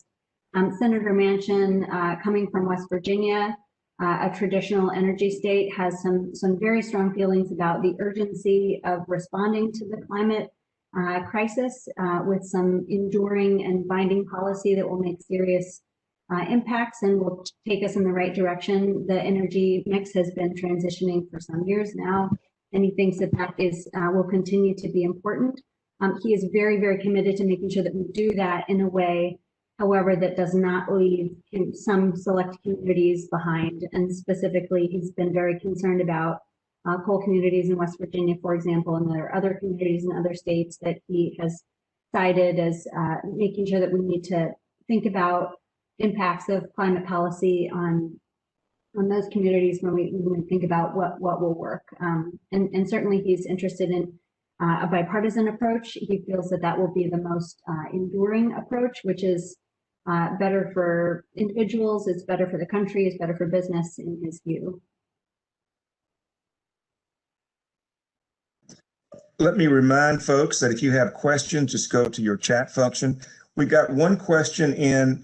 Senator Manchin, coming from West Virginia, a traditional energy state, has some very strong feelings about the urgency of responding to the climate crisis with some enduring and binding policy that will make serious impacts and will take us in the right direction. The energy mix has been transitioning for some years now, and he thinks that is will continue to be important. He is very, very committed to making sure that we do that in a way, however, that does not leave some select communities behind. And specifically, he's been very concerned about coal communities in West Virginia, for example, and there are other communities in other states that he has cited as making sure that we need to think about impacts of climate policy on those communities when we think about what will work. And certainly he's interested in a bipartisan approach. He feels that will be the most enduring approach, which is better for individuals, it's better for the country, it's better for business in his view. Let me remind folks that if you have questions, just go to your chat function. We got one question in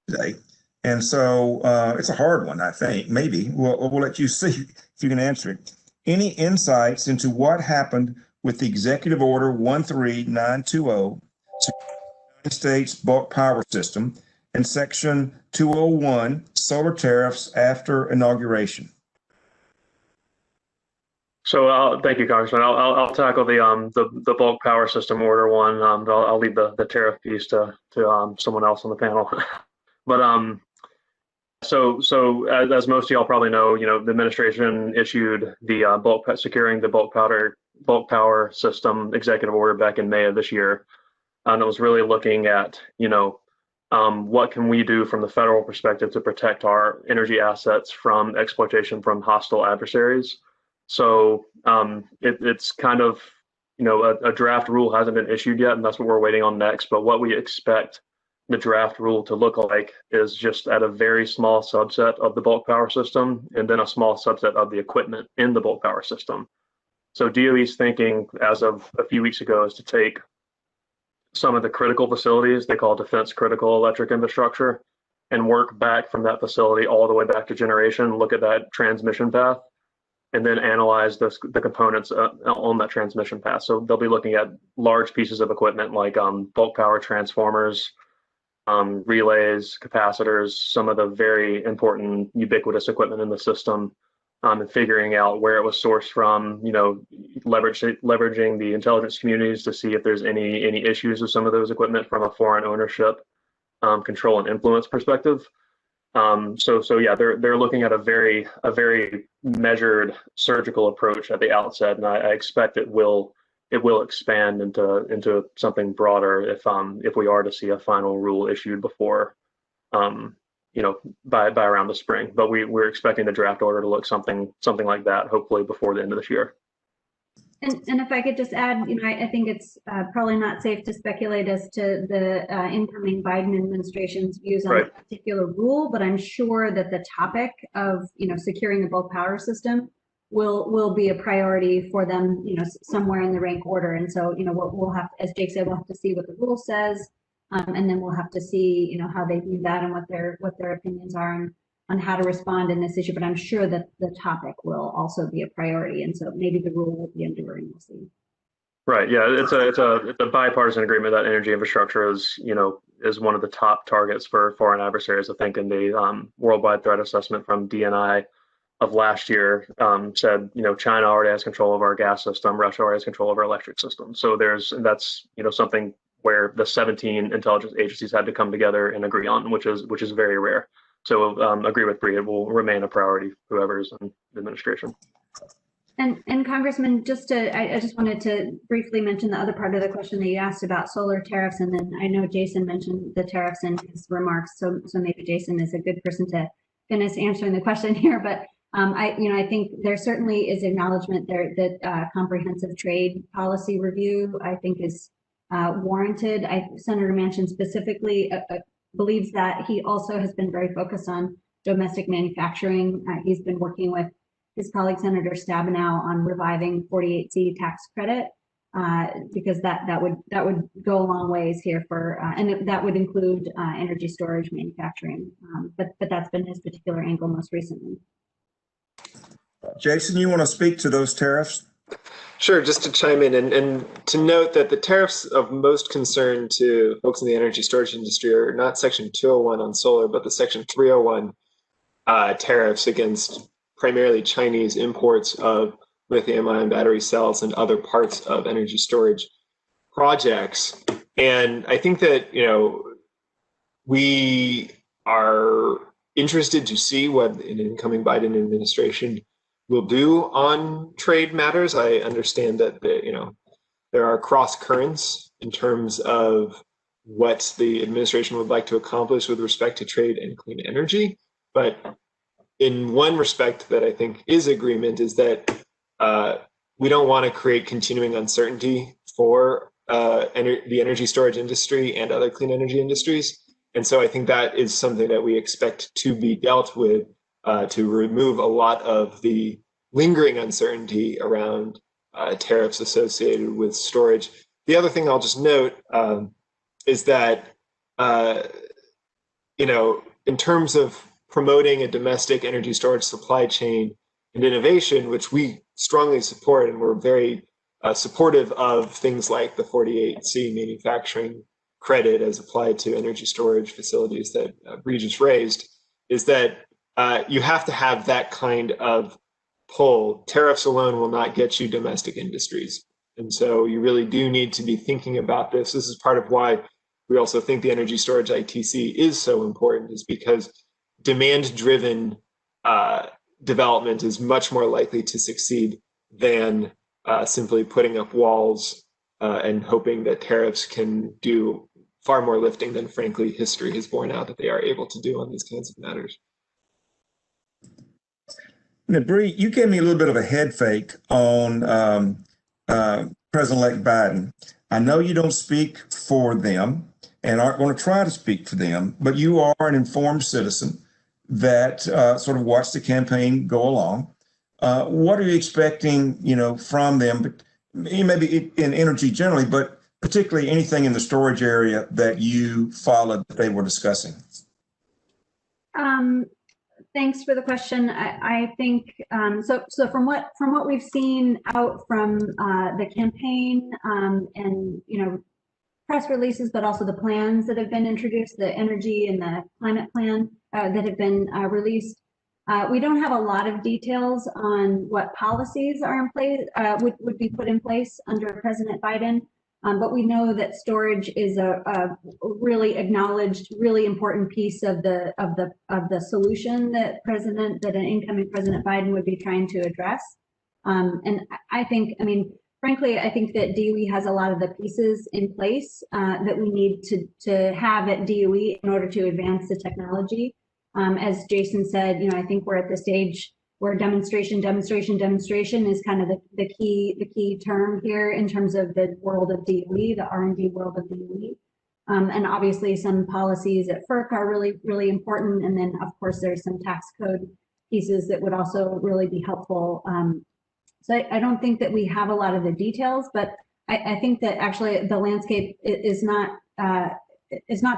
today, and so it's a hard one, I think. Maybe we'll let you see if you can answer it. Any insights into what happened with the Executive Order 13920, United States Bulk Power System, and Section 201, Solar Tariffs after inauguration? So thank you, Congressman. I'll tackle the bulk power system order one. I'll leave the tariff piece to someone else on the panel. But So as most of y'all probably know, the administration issued the securing the bulk power system executive order back in May of this year, and it was really looking at what can we do from the federal perspective to protect our energy assets from exploitation from hostile adversaries. So it's kind of a draft rule hasn't been issued yet, and that's what we're waiting on next. But what we expect the draft rule to look like is just at a very small subset of the bulk power system, and then a small subset of the equipment in the bulk power system. So DOE's thinking as of a few weeks ago is to take some of the critical facilities they call defense critical electric infrastructure and work back from that facility all the way back to generation, look at that transmission path, and then analyze the components on that transmission path. So they'll be looking at large pieces of equipment like bulk power transformers, relays, capacitors, some of the very important ubiquitous equipment in the system, and figuring out where it was sourced from, leveraging the intelligence communities to see if there's any issues with some of those equipment from a foreign ownership, control and influence perspective. So yeah, they're looking at a very measured surgical approach at the outset, and I expect it will expand into something broader if we are to see a final rule issued before by around the spring. But we're expecting the draft order to look something like that, hopefully before the end of this year. And if I could just add, I think it's probably not safe to speculate as to the incoming Biden administration's views on a particular rule, but I'm sure that the topic of securing the bulk power system will be a priority for them, somewhere in the rank order. And so, we'll have, as Jake said, we'll have to see what the rule says, and then we'll have to see, how they view that and what their opinions are on how to respond in this issue. But I'm sure that the topic will also be a priority, and so maybe the rule will be enduring. We'll see. Right. Yeah. It's a bipartisan agreement that energy infrastructure is one of the top targets for foreign adversaries. I think in the worldwide threat assessment from DNI of last year said, China already has control of our gas system, Russia already has control of our electric system. So that's something where the 17 intelligence agencies had to come together and agree on, which is very rare. So agree with Bree, it will remain a priority, whoever's in the administration. And Congressman, I just wanted to briefly mention the other part of the question that you asked about solar tariffs, and then I know Jason mentioned the tariffs in his remarks, so maybe Jason is a good person to finish answering the question here. But I think there certainly is acknowledgement there that comprehensive trade policy review, I think, is warranted. Senator Manchin specifically believes that. He also has been very focused on domestic manufacturing. He's been working with his colleague Senator Stabenow on reviving 48C tax credit, because that would go a long ways here for, and that would include energy storage manufacturing. But that's been his particular angle most recently. Jason, you want to speak to those tariffs? Sure, just to chime in and to note that the tariffs of most concern to folks in the energy storage industry are not Section 201 on solar, but the Section 301 tariffs against primarily Chinese imports of lithium-ion battery cells and other parts of energy storage projects. And I think that, we are interested to see what an incoming Biden administration will do on trade matters. I understand that there are cross currents in terms of what the administration would like to accomplish with respect to trade and clean energy. But in one respect that I think is agreement is that we don't want to create continuing uncertainty for the energy storage industry and other clean energy industries. And so I think that is something that we expect to be dealt with to remove a lot of the lingering uncertainty around tariffs associated with storage. The other thing I'll just note is that, in terms of promoting a domestic energy storage supply chain and innovation, which we strongly support, and we're very supportive of things like the 48C manufacturing credit as applied to energy storage facilities that Bree just raised, is that you have to have that kind of pull. Tariffs alone will not get you domestic industries. And so you really do need to be thinking about this. This is part of why we also think the energy storage ITC is so important, is because demand-driven development is much more likely to succeed than simply putting up walls and hoping that tariffs can do far more lifting than, frankly, history has borne out that they are able to do on these kinds of matters. Now, Bree, you gave me a little bit of a head fake on President-elect Biden. I know you don't speak for them and aren't going to try to speak for them, but you are an informed citizen that sort of watched the campaign go along. What are you expecting, from them? But maybe in energy generally, but particularly anything in the storage area that you followed that they were discussing? Thanks for the question. I think so. From what we've seen out from the campaign and press releases, but also the plans that have been introduced, the energy and the climate plan that have been released. We don't have a lot of details on what policies are in place, would be put in place under President Biden. But we know that storage is a really acknowledged, really important piece of the solution that an incoming President Biden would be trying to address. And frankly, I think that DOE has a lot of the pieces in place that we need to have at DOE in order to advance the technology. As Jason said, I think we're at the stage where demonstration is kind of the key term here in terms of the world of DOE, the R&D world of DOE. And obviously some policies at FERC are really, really important. And then of course there's some tax code pieces that would also really be helpful. So I don't think that we have a lot of the details, but I think that actually the landscape is not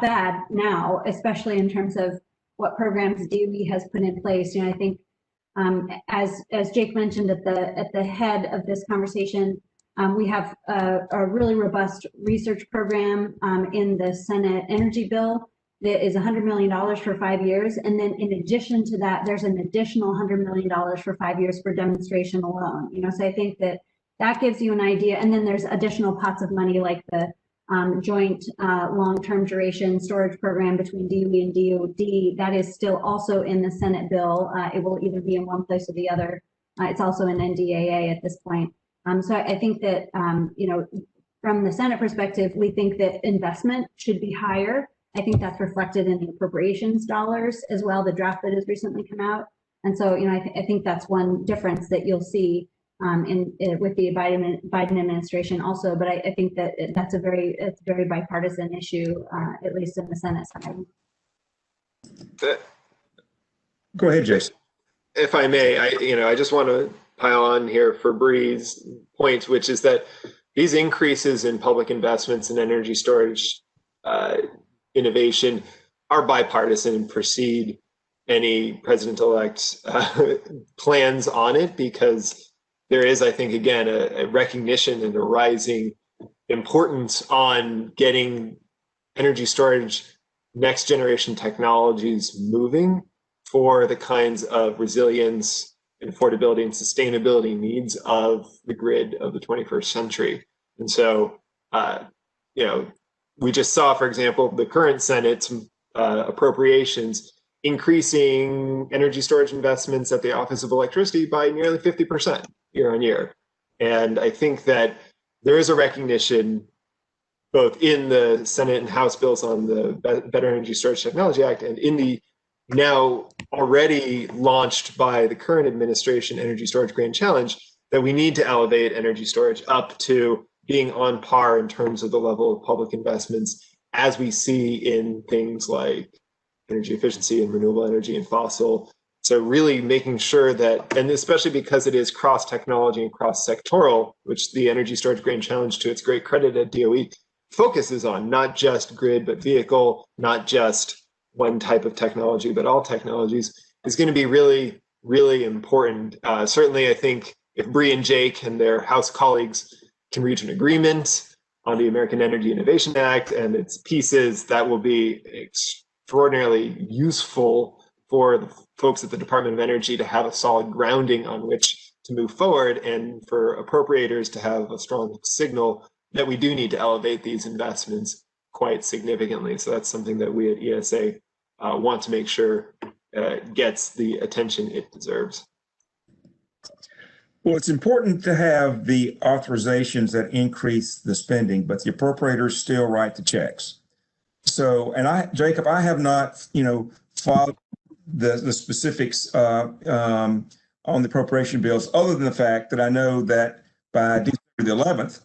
bad now, especially in terms of what programs DOE has put in place. I think as Jake mentioned at the head of this conversation, we have a really robust research program in the Senate energy bill that is $100 million for 5 years. And then in addition to that, there's an additional $100 million for 5 years for demonstration alone. So I think that gives you an idea. And then there's additional pots of money like the joint long-term duration storage program between DOE and DOD. That is still also in the Senate bill. It will either be in one place or the other. It's also in NDAA at this point. So I think that, from the Senate perspective, we think that investment should be higher. I think that's reflected in the appropriations dollars as well, the draft that has recently come out. And so, I think that's one difference that you'll see with the Biden administration also. But I think that it's a very bipartisan issue, at least in the Senate side. Go ahead, Jason. If I may, I just want to pile on here for Bree's point, which is that these increases in public investments in energy storage innovation are bipartisan and precede any president-elect plans on it, because there is, I think, again, a recognition and a rising importance on getting energy storage next generation technologies moving for the kinds of resilience, affordability, and sustainability needs of the grid of the 21st century. And so, we just saw, for example, the current Senate's appropriations increasing energy storage investments at the Office of Electricity by nearly 50% year on year. And I think that there is a recognition both in the Senate and House bills on the Better Energy Storage Technology Act and in the now already launched by the current administration Energy Storage Grand Challenge that we need to elevate energy storage up to being on par in terms of the level of public investments as we see in things like energy efficiency and renewable energy and fossil. So really making sure that, and especially because it is cross-technology and cross-sectoral, which the Energy Storage Grand Challenge, to its great credit at DOE, focuses on, not just grid, but vehicle, not just one type of technology, but all technologies, is going to be really, really important. Certainly, I think if Bree and Jake and their House colleagues can reach an agreement on the American Energy Innovation Act and its pieces, that will be extraordinarily useful for the folks at the Department of Energy to have a solid grounding on which to move forward, and for appropriators to have a strong signal that we do need to elevate these investments quite significantly. So that's something that we at ESA want to make sure gets the attention it deserves. Well, it's important to have the authorizations that increase the spending, but the appropriators still write the checks. So, and Jacob, I have not, followed the specifics on the appropriation bills, other than the fact that I know that by December the 11th,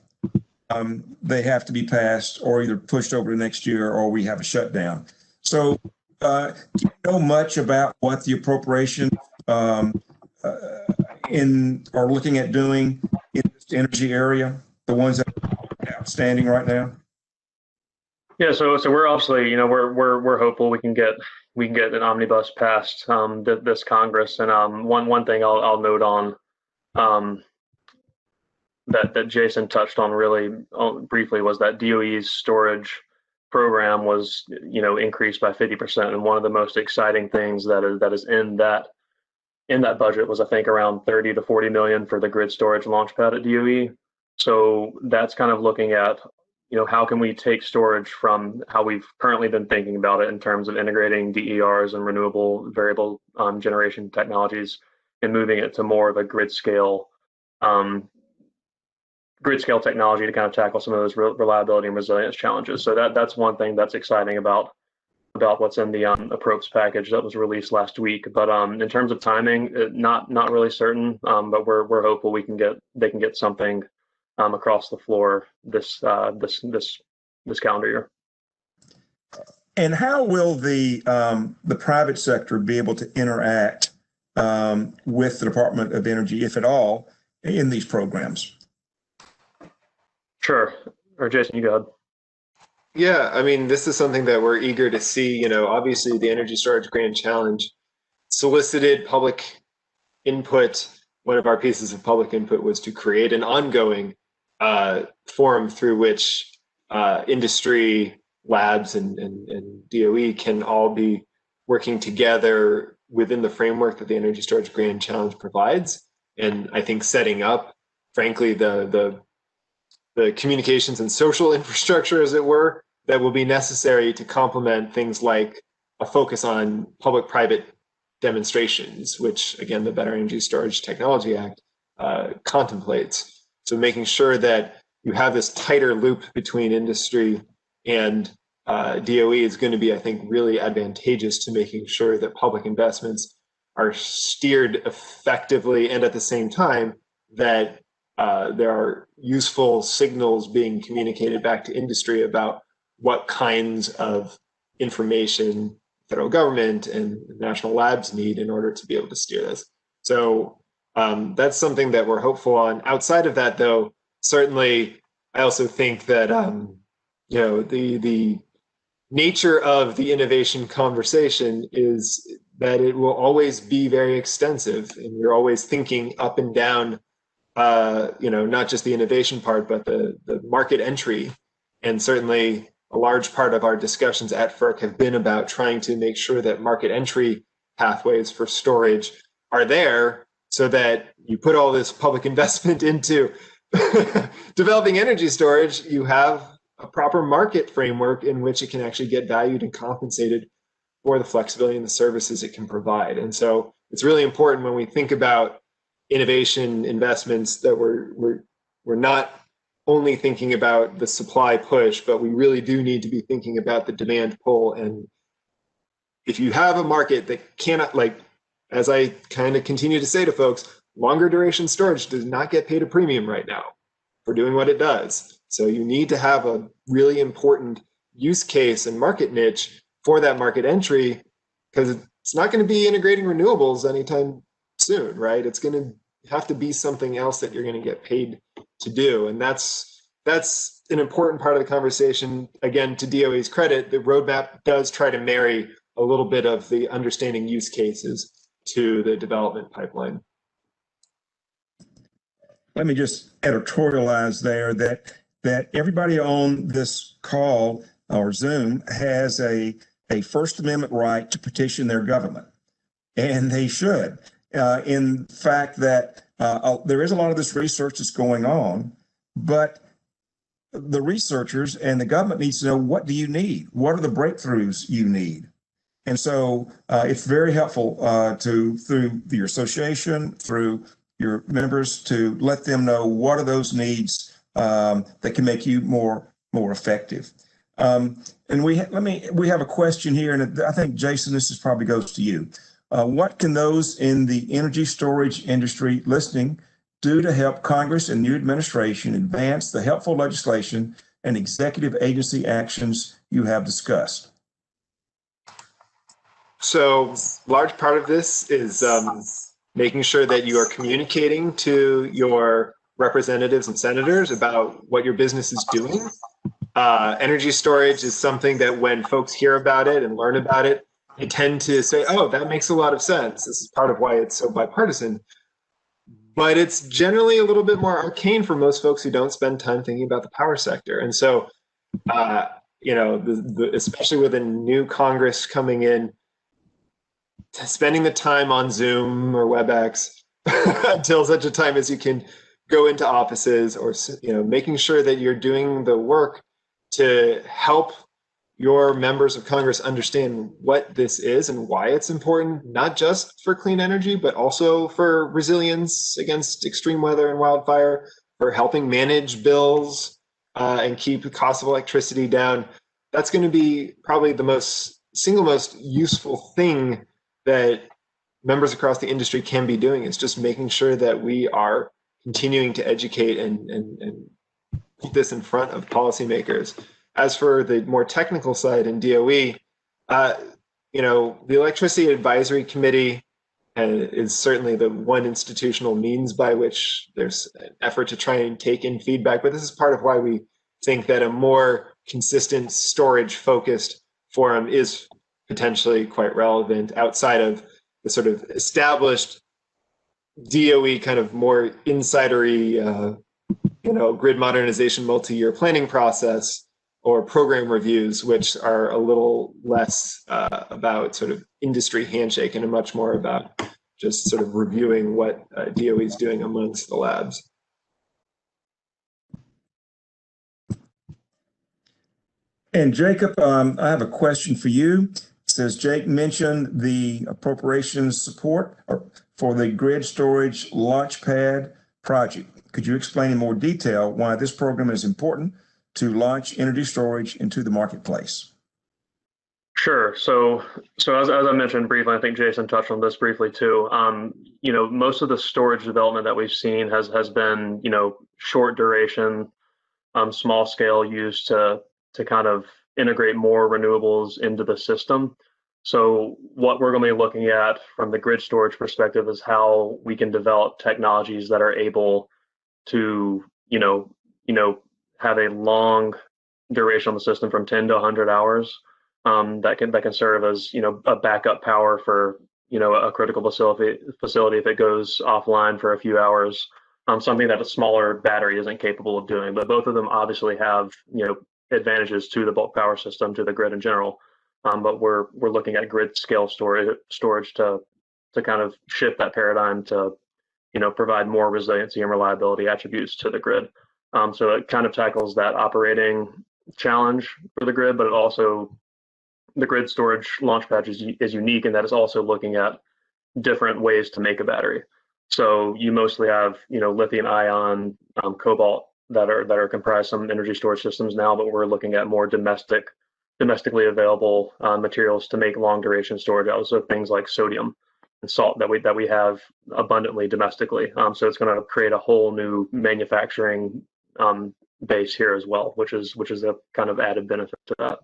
they have to be passed or either pushed over to next year, or we have a shutdown. So, do you know much about what the appropriation are looking at doing in this energy area, the ones that are outstanding right now? Yeah, so we're obviously, we're hopeful we can get an omnibus passed this Congress. And one thing I'll note on that Jason touched on really briefly was that DOE's storage program was increased by 50%. And one of the most exciting things that is in that budget was, I think, around 30 to 40 million for the grid storage launchpad at DOE. So that's kind of looking at how can we take storage from how we've currently been thinking about it in terms of integrating DERs and renewable variable generation technologies, and moving it to more of a grid scale technology to kind of tackle some of those reliability and resilience challenges. So that's one thing that's exciting about what's in the approps package that was released last week. But in terms of timing, not really certain. But we're hopeful they can get something across the floor this calendar year. And how will the private sector be able to interact with the Department of Energy, if at all, in these programs? Sure. Or Jason, you go ahead. Yeah, I mean, this is something that we're eager to see. Obviously the Energy Storage Grand Challenge solicited public input. One of our pieces of public input was to create an ongoing forum through which industry, labs, and DOE can all be working together within the framework that the Energy Storage Grand Challenge provides. And I think setting up, frankly, the communications and social infrastructure, as it were, that will be necessary to complement things like a focus on public-private demonstrations, which, again, the Better Energy Storage Technology Act contemplates. So making sure that you have this tighter loop between industry and DOE is going to be, I think, really advantageous to making sure that public investments are steered effectively, and at the same time that there are useful signals being communicated back to industry about what kinds of information federal government and national labs need in order to be able to steer this. So that's something that we're hopeful on. Outside of that, though, certainly I also think that the nature of the innovation conversation is that it will always be very extensive, and we're always thinking up and down not just the innovation part, but the market entry. And certainly a large part of our discussions at FERC have been about trying to make sure that market entry pathways for storage are there, so that you put all this public investment into developing energy storage, you have a proper market framework in which it can actually get valued and compensated for the flexibility and the services it can provide. And so it's really important when we think about innovation investments that we're not only thinking about the supply push, but we really do need to be thinking about the demand pull. And if you have a market that cannot, like, as I kind of continue to say to folks, longer duration storage does not get paid a premium right now for doing what it does. So you need to have a really important use case and market niche for that market entry, because it's not going to be integrating renewables anytime soon, right? It's going to have to be something else that you're going to get paid to do. And that's an important part of the conversation. Again, to DOE's credit, the roadmap does try to marry a little bit of the understanding use cases to the development pipeline. Let me just editorialize there that everybody on this call or Zoom has a First Amendment right to petition their government, and they should. In fact, that there is a lot of this research that's going on, but the researchers and the government needs to know, what do you need? What are the breakthroughs you need? And so it's very helpful through your association, through your members, to let them know what are those needs that can make you more effective. And we have a question here, and I think, Jason, this probably goes to you. What can those in the energy storage industry listening do to help Congress and new administration advance the helpful legislation and executive agency actions you have discussed? So, large part of this is making sure that you are communicating to your representatives and senators about what your business is doing. Energy storage is something that when folks hear about it and learn about it, they tend to say, oh, that makes a lot of sense. This is part of why it's so bipartisan. But it's generally a little bit more arcane for most folks who don't spend time thinking about the power sector. And so, especially with a new Congress coming in, spending the time on Zoom or WebEx until such a time as you can go into offices, or making sure that you're doing the work to help your members of Congress understand what this is and why it's important, not just for clean energy, but also for resilience against extreme weather and wildfire, for helping manage bills and keep the cost of electricity down. That's going to be probably the single most useful thing that members across the industry can be doing, is just making sure that we are continuing to educate and put this in front of policymakers. As for the more technical side in DOE, the Electricity Advisory Committee is certainly the one institutional means by which there's an effort to try and take in feedback. But this is part of why we think that a more consistent storage-focused forum is potentially quite relevant outside of the sort of established DOE kind of more insidery, grid modernization multi-year planning process, or program reviews, which are a little less about sort of industry handshake and much more about just sort of reviewing what DOE is doing amongst the labs. And Jacob, I have a question for you. It says, Jake mentioned the appropriations support for the grid storage launchpad project. Could you explain in more detail why this program is important to launch energy storage into the marketplace? Sure. So as I mentioned briefly, I think Jason touched on this briefly too. Most of the storage development that we've seen has been, short duration, small scale use to kind of integrate more renewables into the system. So what we're going to be looking at from the grid storage perspective is how we can develop technologies that are able to, have a long duration on the system from 10 to 100 hours that can serve as a backup power for a critical facility if it goes offline for a few hours, something that a smaller battery isn't capable of doing. But both of them obviously have advantages to the bulk power system, to the grid in general. But we're looking at grid scale storage to kind of shift that paradigm to provide more resiliency and reliability attributes to the grid. So it kind of tackles that operating challenge for the grid, but it also, the grid storage launchpad is unique in that it's also looking at different ways to make a battery. So you mostly have, lithium ion, cobalt that are comprised some energy storage systems now, but we're looking at more domestically available materials to make long duration storage. Also things like sodium and salt that we have abundantly domestically. So it's going to create a whole new manufacturing base here as well, which is a kind of added benefit to that.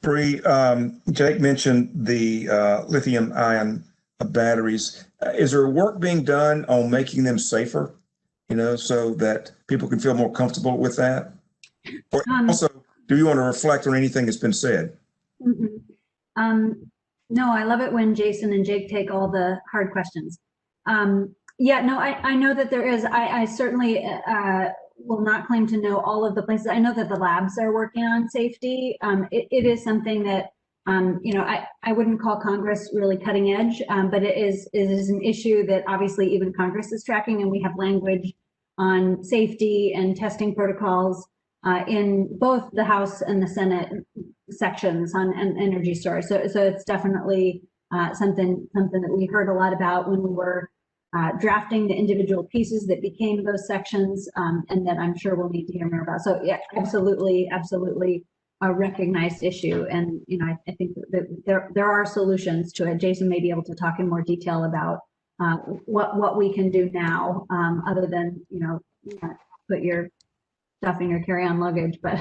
Bree, Jake mentioned the lithium ion batteries. Is there work being done on making them safer, so that people can feel more comfortable with that? Or also, do you want to reflect on anything that's been said? No, I love it when Jason and Jake take all the hard questions. I know that there is. I certainly will not claim to know all of the places. I know that the labs are working on safety. It is something that, I wouldn't call Congress really cutting edge, but it is an issue that obviously even Congress is tracking, and we have language on safety and testing protocols in both the House and the Senate sections on energy storage. So it's definitely something that we heard a lot about when we were drafting the individual pieces that became those sections, and that I'm sure we'll need to hear more about. So yeah, absolutely a recognized issue, and I think that there are solutions to it. Jason may be able to talk in more detail about what we can do now, other than put your stuff in your carry-on luggage, but.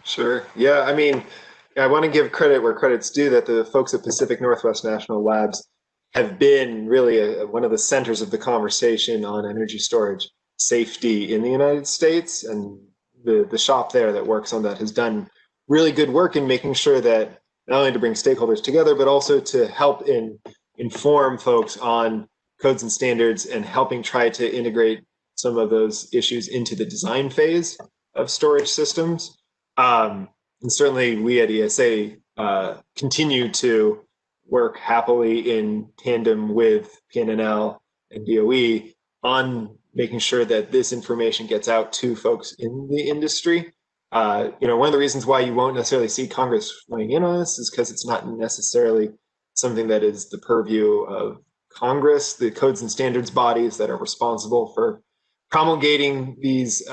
Sure. Yeah. I mean, I want to give credit where credit's due, that the folks at Pacific Northwest National Labs have been really one of the centers of the conversation on energy storage safety in the United States. And the shop there that works on that has done really good work in making sure that not only to bring stakeholders together, but also to help inform folks on codes and standards and helping try to integrate some of those issues into the design phase of storage systems. And certainly we at ESA continue to work happily in tandem with PNNL and DOE on making sure that this information gets out to folks in the industry. One of the reasons why you won't necessarily see Congress weighing in on this is because it's not necessarily something that is the purview of Congress. The codes and standards bodies that are responsible for promulgating these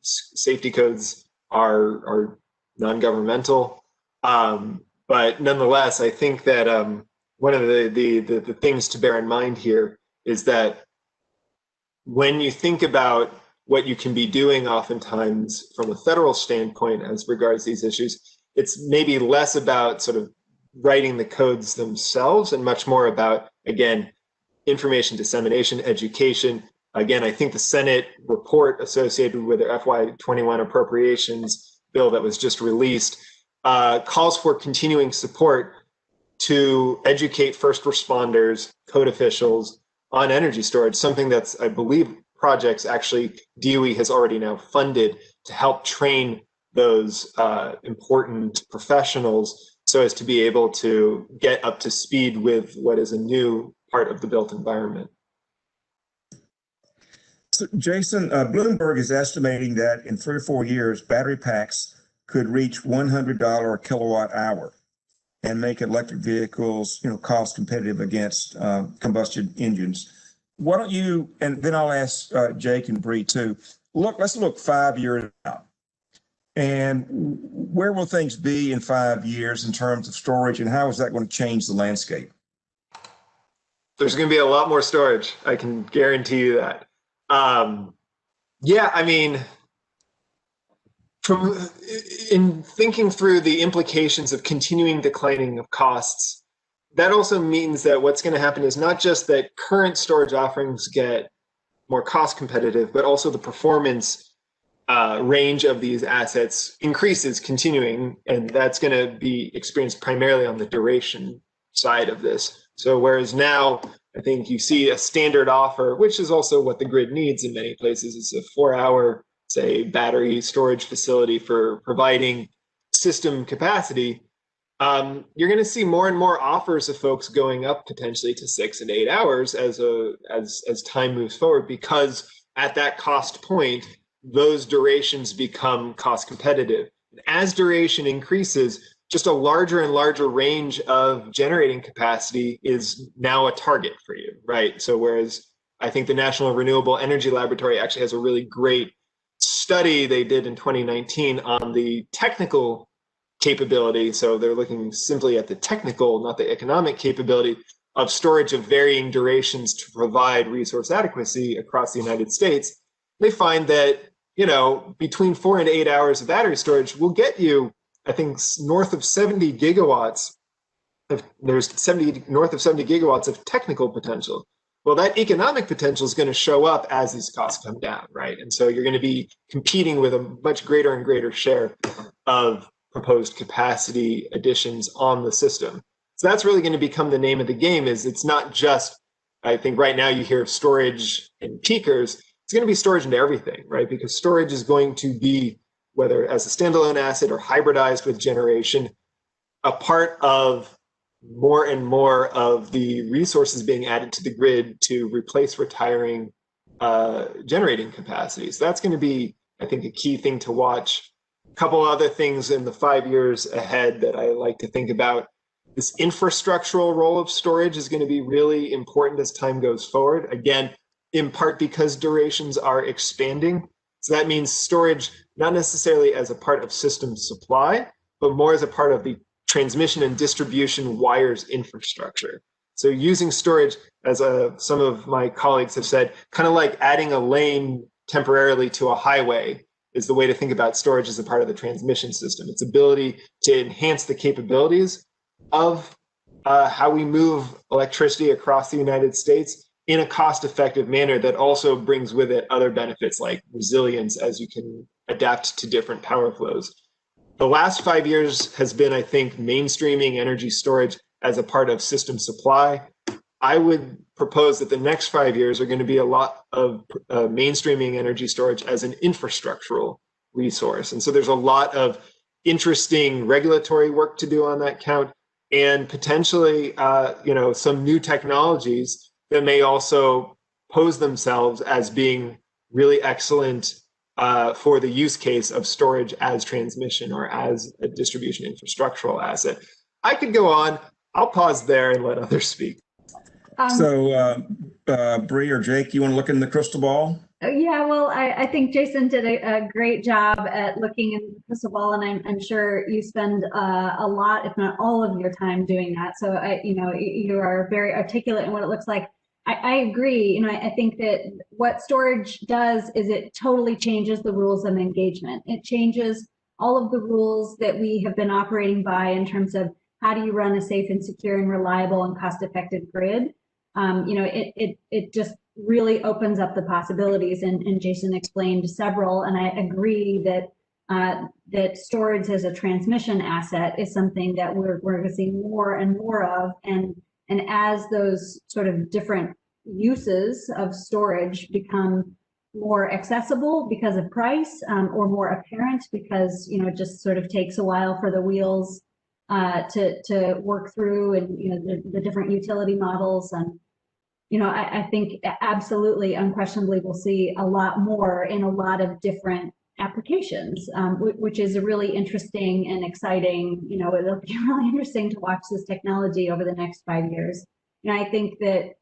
safety codes are non-governmental. But nonetheless, I think that one of the things to bear in mind here is that when you think about what you can be doing oftentimes from a federal standpoint as regards these issues, it's maybe less about sort of writing the codes themselves and much more about, again, information dissemination, education. Again, I think the Senate report associated with their FY21 appropriations bill that was just released calls for continuing support to educate first responders, code officials on energy storage, something that's, I believe, projects actually DOE has already now funded to help train those important professionals so as to be able to get up to speed with what is a new part of the built environment. So, Jason, Bloomberg is estimating that in 3 or 4 years, battery packs could reach $100 a kilowatt hour and make electric vehicles, cost competitive against combustion engines. Why don't you, and then I'll ask Jake and Bree too, let's look 5 years out. And where will things be in 5 years in terms of storage, and how is that going to change the landscape? There's going to be a lot more storage. I can guarantee you that. Yeah, I mean, in thinking through the implications of continuing declining of costs, that also means that what's going to happen is not just that current storage offerings get more cost competitive, but also the performance range of these assets increases continuing, and that's going to be experienced primarily on the duration side of this. So whereas now I think you see a standard offer, which is also what the grid needs in many places, is a 4-hour, say, battery storage facility for providing system capacity. You're going to see more and more offers of folks going up potentially to 6 and 8 hours as time moves forward, because at that cost point, those durations become cost competitive. As duration increases, just a larger and larger range of generating capacity is now a target for you, right? So whereas I think the National Renewable Energy Laboratory actually has a really great study they did in 2019 on the technical capability. So they're looking simply at the technical, not the economic capability of storage of varying durations to provide resource adequacy across the United States. They find that, between 4 and 8 hours of battery storage will get you, I think, north of 70 gigawatts. North of 70 gigawatts of technical potential. Well, that economic potential is going to show up as these costs come down, right? And so you're going to be competing with a much greater and greater share of proposed capacity additions on the system. So that's really going to become the name of the game. Is it's not just, I think right now you hear storage and peakers. It's going to be storage into everything, right? Because storage is going to be, whether as a standalone asset or hybridized with generation, a part of more and more of the resources being added to the grid to replace retiring generating capacity. So that's going to be I think a key thing to watch. A couple other things in the 5 years ahead that I like to think about. This infrastructural role of storage is going to be really important as time goes forward. Again, in part because durations are expanding. So that means storage, not necessarily as a part of system supply, but more as a part of the transmission and distribution wires infrastructure. So using storage, as some of my colleagues have said, kind of like adding a lane temporarily to a highway is the way to think about storage as a part of the transmission system. Its ability to enhance the capabilities of how we move electricity across the United States in a cost-effective manner that also brings with it other benefits like resilience as you can adapt to different power flows. The last 5 years has been, I think, mainstreaming energy storage as a part of system supply. I would propose that the next 5 years are going to be a lot of mainstreaming energy storage as an infrastructural resource. And so there's a lot of interesting regulatory work to do on that count, and potentially, some new technologies that may also pose themselves as being really excellent for the use case of storage as transmission or as a distribution infrastructural asset. I could go on. I'll pause there and let others speak. So, Bree or Jake, you want to look in the crystal ball? Yeah, well, I think Jason did a great job at looking in the crystal ball, and I'm sure you spend a lot, if not all of your time doing that. So, you are very articulate in what it looks like. I agree. I think that what storage does is it totally changes the rules of engagement. It changes all of the rules that we have been operating by in terms of how do you run a safe and secure and reliable and cost-effective grid. It just really opens up the possibilities, and Jason explained several, and I agree that storage as a transmission asset is something that we're going to see more and more of, and as those sort of different uses of storage become more accessible because of price, or more apparent because it just sort of takes a while for the wheels to work through, and the different utility models, and I think absolutely, unquestionably, we'll see a lot more in a lot of different applications, which is a really interesting and exciting. It'll be really interesting to watch this technology over the next 5 years. I think that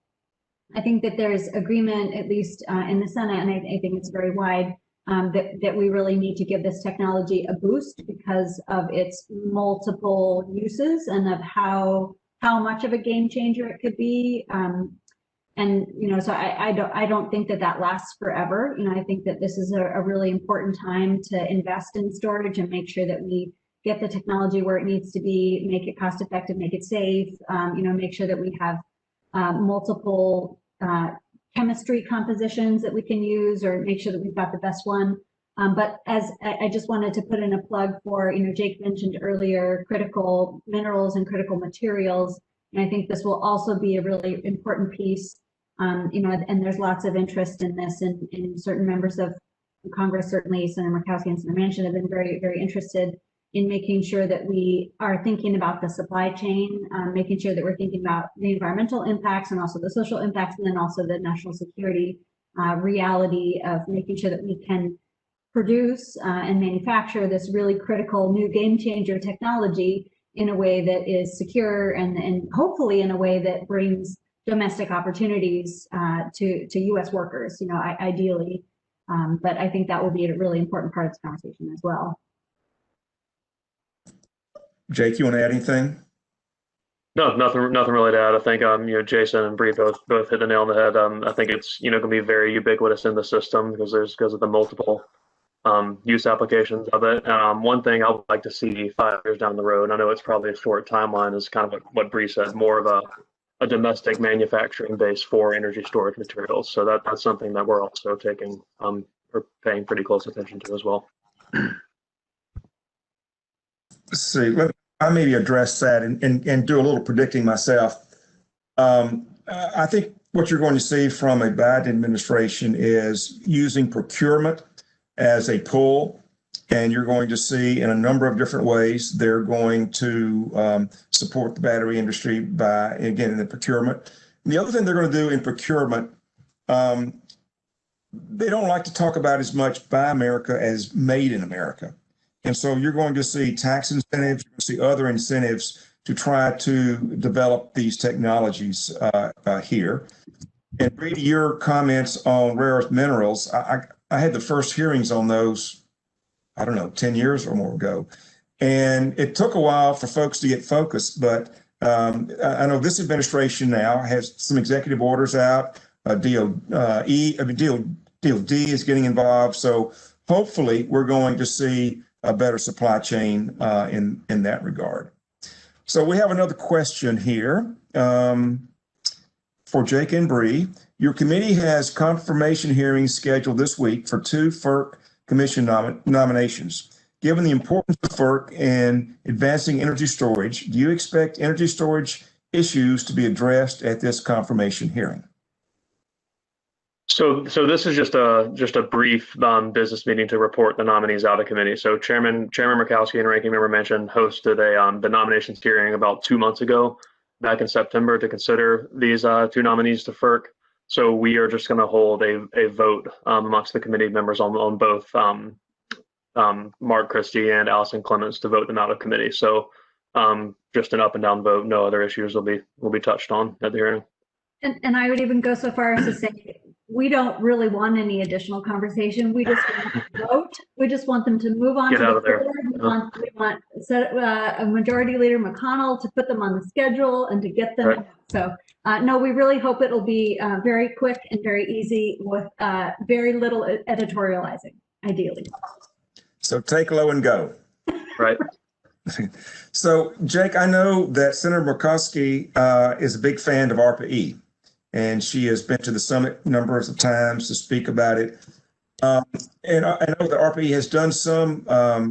there's agreement, at least in the Senate, and I think it's very wide, that we really need to give this technology a boost because of its multiple uses and of how much of a game changer it could be. So I don't think that lasts forever. I think that this is a really important time to invest in storage and make sure that we get the technology where it needs to be, make it cost effective, make it safe, make sure that we have multiple chemistry compositions that we can use, or make sure that we've got the best one. But as I just wanted to put in a plug for, Jake mentioned earlier, critical minerals and critical materials. And I think this will also be a really important piece. And there's lots of interest in this, and certain members of Congress, certainly Senator Murkowski and Senator Manchin, have been very, very interested in making sure that we are thinking about the supply chain, making sure that we're thinking about the environmental impacts and also the social impacts, and then also the national security reality of making sure that we can produce and manufacture this really critical new game changer technology in a way that is secure and hopefully in a way that brings domestic opportunities to U.S. workers, ideally. But I think that will be a really important part of this conversation as well. Jake, you want to add anything? No, nothing really to add. I think Jason and Bree both hit the nail on the head. I think it's going to be very ubiquitous in the system because of the multiple use applications of it. One thing I would like to see 5 years down the road, I know it's probably a short timeline, is kind of what Bree said, more of a domestic manufacturing base for energy storage materials. So that's something that we're also taking or paying pretty close attention to as well. Let's see, I maybe address that and do a little predicting myself. I think what you're going to see from a Biden administration is using procurement as a pull, and you're going to see in a number of different ways they're going to support the battery industry by, again, in the procurement. And the other thing they're going to do in procurement, they don't like to talk about as much Buy America as Made in America. And so you're going to see tax incentives, you're going to see other incentives to try to develop these technologies here. And Brady, your comments on rare earth minerals, I had the first hearings on those, I don't know, 10 years or more ago. And it took a while for folks to get focused, but I know this administration now has some executive orders out. DOD is getting involved. So hopefully we're going to see a better supply chain in that regard. So we have another question here for Jake and Bree. Your committee has confirmation hearings scheduled this week for 2 FERC Commission nominations. Given the importance of FERC in advancing energy storage, do you expect energy storage issues to be addressed at this confirmation hearing? So this is just a brief business meeting to report the nominees out of committee. So Chairman Murkowski and Ranking Member Manchin hosted the nominations hearing about 2 months ago, back in September, to consider these 2 nominees to FERC. So we are just going to hold a vote amongst the committee members on both Mark Christie and Allison Clements to vote them out of committee. So just an up and down vote. No other issues will be touched on at the hearing. And I would even go so far as to say we don't really want any additional conversation. We just want to vote. We just want them to move on. Get to out the of there. board. We want a Majority Leader McConnell to put them on the schedule and to get them. Right. So no, we really hope it'll be very quick and very easy with very little editorializing, ideally. So take low and go. Right. So Jake, I know that Senator Murkowski is a big fan of ARPA-E, and she has been to the summit numbers of times to speak about it. And I know that ARPA-E has done some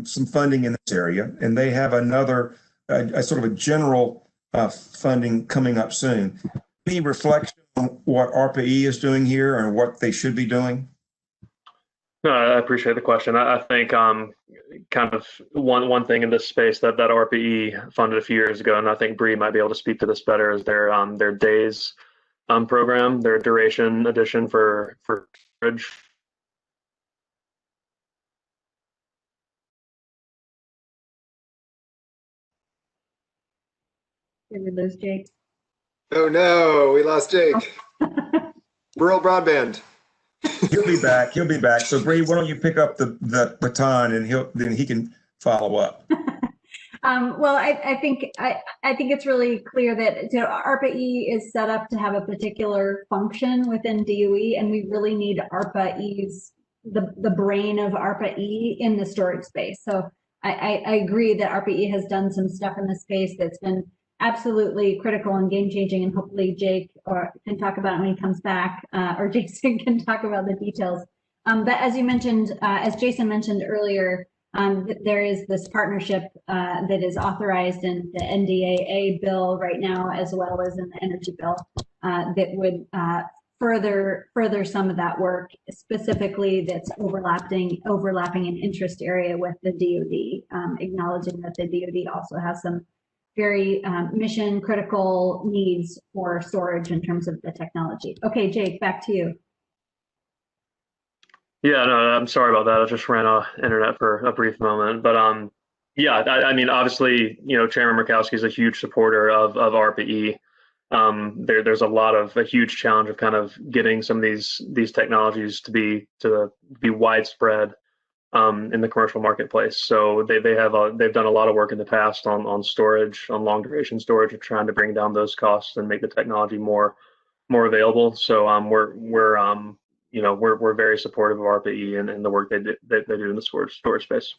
funding in this area, and they have another a sort of a general funding coming up soon. Any reflection on what ARPA-E is doing here and what they should be doing? No, I appreciate the question. I think kind of one thing in this space that ARPA-E funded a few years ago, and I think Bree might be able to speak to this better, is their DAYS program, their duration addition for storage. Did we lose Jake? Oh no, we lost Jake. Rural broadband. He'll be back. He'll be back. So Bree, why don't you pick up the baton and then he can follow up. Well, I think it's really clear that ARPA-E is set up to have a particular function within DOE, and we really need ARPA-E's the brain of ARPA-E in the storage space. So I agree that ARPA-E has done some stuff in the space that's been absolutely critical and game changing, and hopefully Jake can talk about it when he comes back, or Jason can talk about the details. But as you mentioned, as Jason mentioned earlier, there is this partnership that is authorized in the NDAA bill right now, as well as in the energy bill, that would further some of that work, specifically that's overlapping an interest area with the DoD, acknowledging that the DoD also has some very mission critical needs for storage in terms of the technology. Okay, Jake, back to you. Yeah, no, I'm sorry about that. I just ran off internet for a brief moment, but yeah, I mean, obviously, Chairman Murkowski is a huge supporter of ARPA-E. There's a huge challenge of kind of getting some of these technologies to be widespread in the commercial marketplace. So they've done a lot of work in the past on storage, on long duration storage, of trying to bring down those costs and make the technology more available. So we're very supportive of ARPA-E and the work they do in the storage space.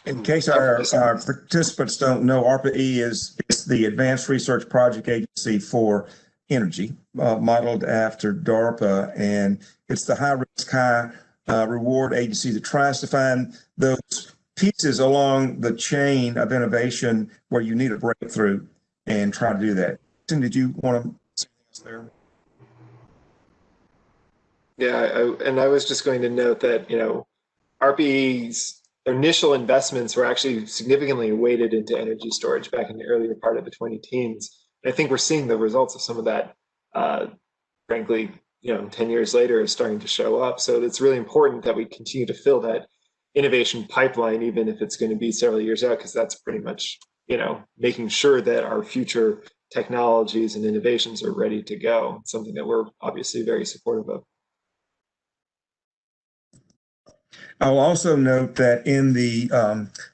In case our participants don't know, ARPA-E is the Advanced Research Project Agency for Energy, modeled after DARPA, and it's the high-risk, high-reward agency that tries to find those pieces along the chain of innovation where you need a breakthrough and try to do that. Did you want to say anything else there? Yeah, and I was just going to note that, ARPA-E's initial investments were actually significantly weighted into energy storage back in the earlier part of the 2010s. And I think we're seeing the results of some of that, frankly, 10 years later is starting to show up. So it's really important that we continue to fill that innovation pipeline, even if it's going to be several years out, because that's pretty much, making sure that our future technologies and innovations are ready to go. It's something that we're obviously very supportive of. I'll also note that in the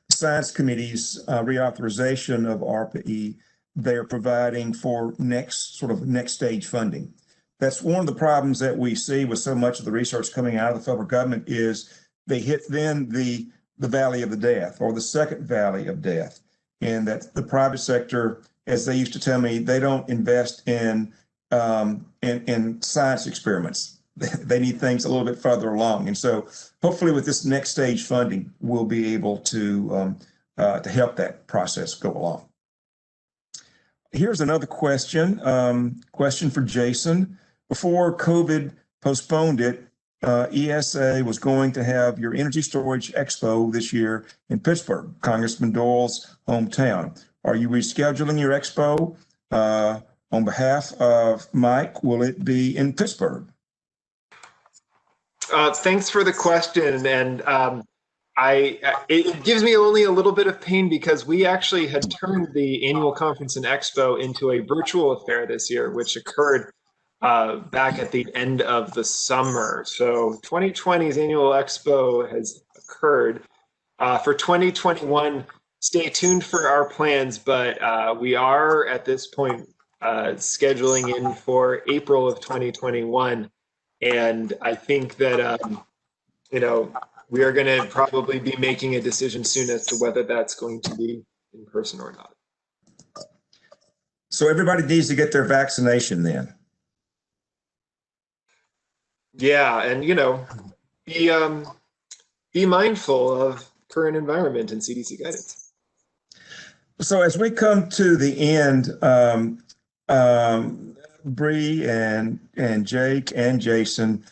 Science Committee's reauthorization of ARPA-E, they're providing for next stage funding. That's one of the problems that we see with so much of the research coming out of the federal government is they hit then the valley of the death, or the second valley of death, and that the private sector, as they used to tell me, they don't invest in science experiments. They need things a little bit further along. And so hopefully with this next stage funding, we'll be able to help that process go along. Here's another question, question for Jason. Before COVID postponed it, ESA was going to have your Energy Storage Expo this year in Pittsburgh, Congressman Doyle's hometown. Are you rescheduling your expo? On behalf of Mike, will it be in Pittsburgh? Thanks for the question, and it gives me only a little bit of pain because we actually had turned the annual conference and expo into a virtual affair this year, which occurred back at the end of the summer. So 2020's annual expo has occurred. For 2021, stay tuned for our plans, but we are at this point scheduling in for April of 2021. And I think that, we are going to probably be making a decision soon as to whether that's going to be in person or not. So everybody needs to get their vaccination then. Yeah, and, be mindful of current environment and CDC guidance. So as we come to the end, Bree and Jake and Jason,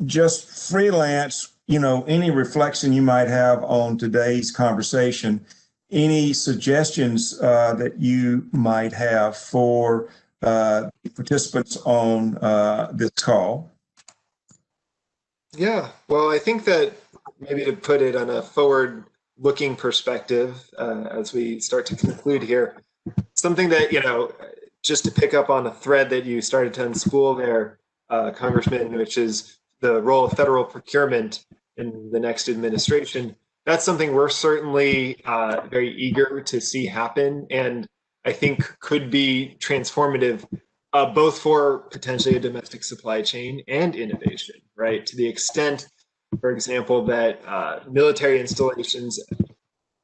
just freelance, any reflection you might have on today's conversation, any suggestions that you might have for participants on this call? Yeah, well, I think that maybe to put it on a forward-looking perspective as we start to conclude here, something that, just to pick up on a thread that you started to unspool there, Congressman, which is the role of federal procurement in the next administration. That's something we're certainly very eager to see happen, and I think could be transformative, both for potentially a domestic supply chain and innovation, right? To the extent, for example, that military installations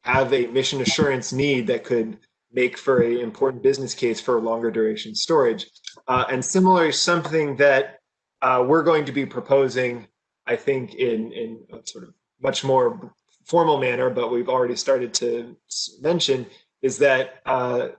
have a mission assurance need that could make for an important business case for longer duration storage. And similarly, something that we're going to be proposing, I think, in a sort of much more formal manner, but we've already started to mention, is that a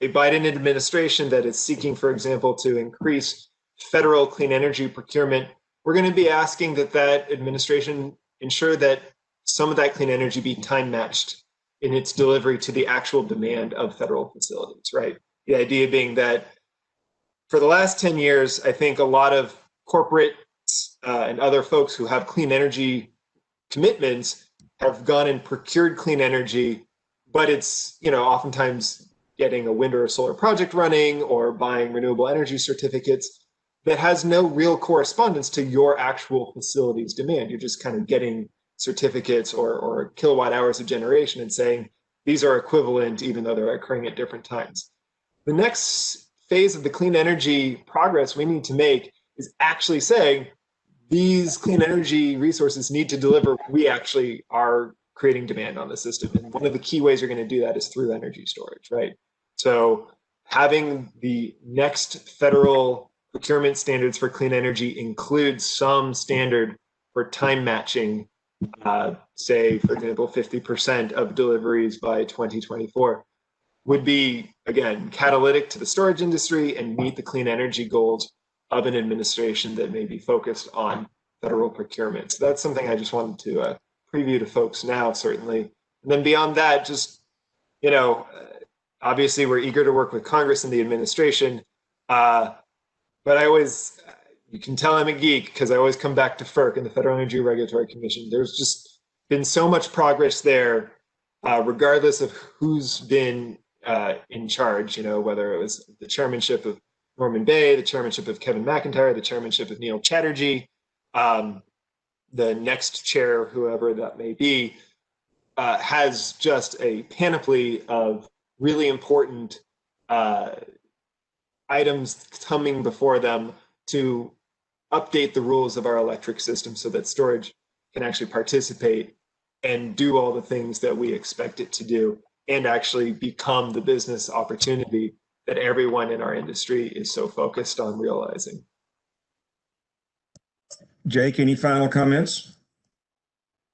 Biden administration that is seeking, for example, to increase federal clean energy procurement, we're going to be asking that administration ensure that some of that clean energy be time matched in its delivery to the actual demand of federal facilities, right? The idea being that for the last 10 years, I think a lot of corporate and other folks who have clean energy commitments have gone and procured clean energy, but it's, oftentimes getting a wind or a solar project running or buying renewable energy certificates that has no real correspondence to your actual facility's demand. You're just kind of getting certificates or kilowatt hours of generation and saying these are equivalent even though they're occurring at different times. The next phase of the clean energy progress we need to make is actually saying these clean energy resources need to deliver. We actually are creating demand on the system. And one of the key ways you're going to do that is through energy storage, right? So having the next federal procurement standards for clean energy include some standard for time matching, say, for example, 50% of deliveries by 2024, would be, again, catalytic to the storage industry and meet the clean energy goals of an administration that may be focused on federal procurement. So that's something I just wanted to preview to folks now, certainly. And then beyond that, just, obviously we're eager to work with Congress and the administration, but I always you can tell I'm a geek because I always come back to FERC and the Federal Energy Regulatory Commission. There's just been so much progress there, regardless of who's been in charge, whether it was the chairmanship of Norman Bay, the chairmanship of Kevin McIntyre, the chairmanship of Neil Chatterjee, the next chair, whoever that may be, has just a panoply of really important items coming before them to update the rules of our electric system so that storage can actually participate and do all the things that we expect it to do, and actually become the business opportunity that everyone in our industry is so focused on realizing. Jake, any final comments?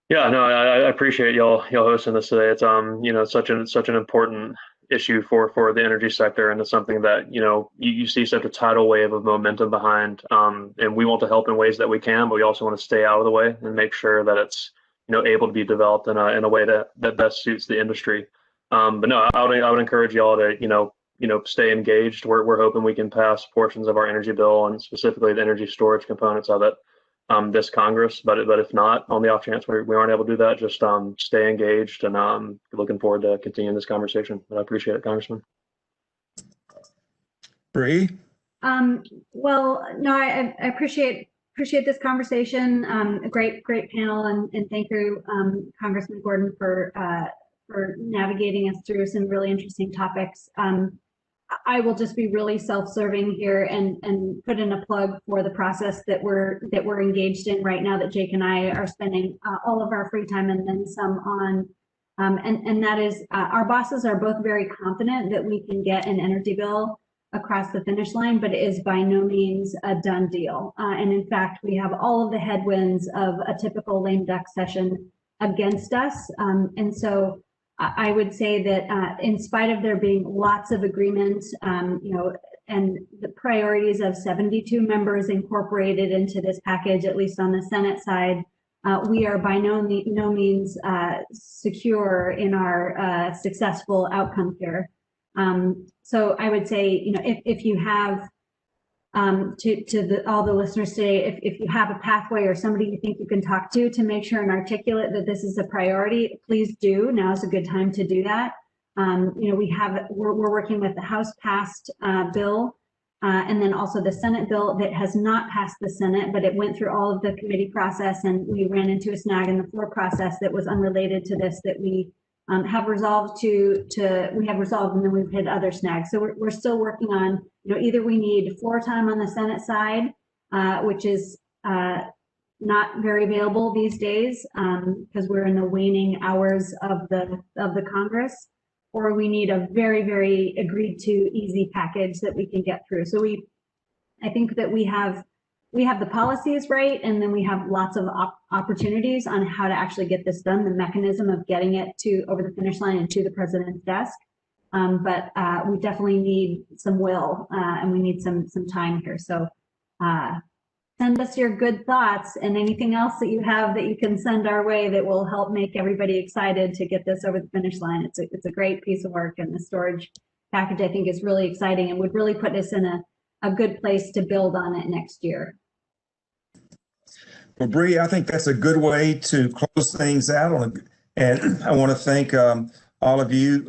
Yeah, no, I appreciate y'all hosting this today. It's such an important issue for the energy sector, and it's something that you see such a tidal wave of momentum behind, and we want to help in ways that we can, but we also want to stay out of the way and make sure that it's able to be developed in a way that best suits the industry. But no, I would encourage y'all to stay engaged. We're hoping we can pass portions of our energy bill, and specifically the energy storage components of it, this Congress. But if not, on the off chance we aren't able to do that, just stay engaged, and looking forward to continuing this conversation. But I appreciate it, Congressman. Bree? Well, no, I appreciate this conversation. A great panel, and thank you, Congressman Gordon, for navigating us through some really interesting topics. I will just be really self-serving here and put in a plug for the process that we're engaged in right now, that Jake and I are spending all of our free time and then some on. And that is, our bosses are both very confident that we can get an energy bill across the finish line, but it is by no means a done deal. And in fact, we have all of the headwinds of a typical lame duck session against us. And so I would say that in spite of there being lots of agreement, and the priorities of 72 members incorporated into this package, at least on the Senate side, we are by no means secure in our successful outcome here. So I would say, if you have, all the listeners today, if you have a pathway or somebody you think you can talk to make sure and articulate that this is a priority, please do. Now is a good time to do that. We're working with the House passed bill, and then also the Senate bill that has not passed the Senate, but it went through all of the committee process, and we ran into a snag in the floor process that was unrelated to this, that we have resolved and then we've hit other snags. So we're still working on, either we need floor time on the Senate side, which is not very available these days because we're in the waning hours of the Congress, or we need a very, very agreed to easy package that we can get through. So I think that we have the policies right, and then we have lots of opportunities on how to actually get this done, the mechanism of getting it over the finish line and to the president's desk. But we definitely need some will, and we need some time here. So send us your good thoughts and anything else that you have that you can send our way that will help make everybody excited to get this over the finish line. It's a great piece of work, and the storage package, I think, is really exciting and would really put us in a good place to build on it next year. Well, Bree, I think that's a good way to close things out. And I want to thank all of you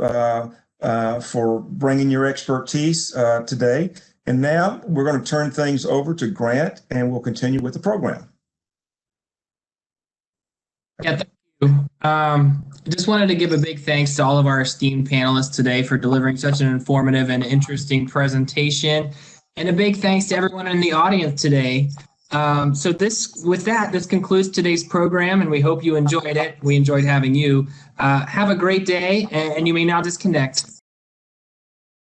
for bringing your expertise today. And now we're going to turn things over to Grant, and we'll continue with the program. Yeah, thank you. I just wanted to give a big thanks to all of our esteemed panelists today for delivering such an informative and interesting presentation. And a big thanks to everyone in the audience today. With that, this concludes today's program, and we hope you enjoyed it. We enjoyed having you. Have a great day, and you may now disconnect.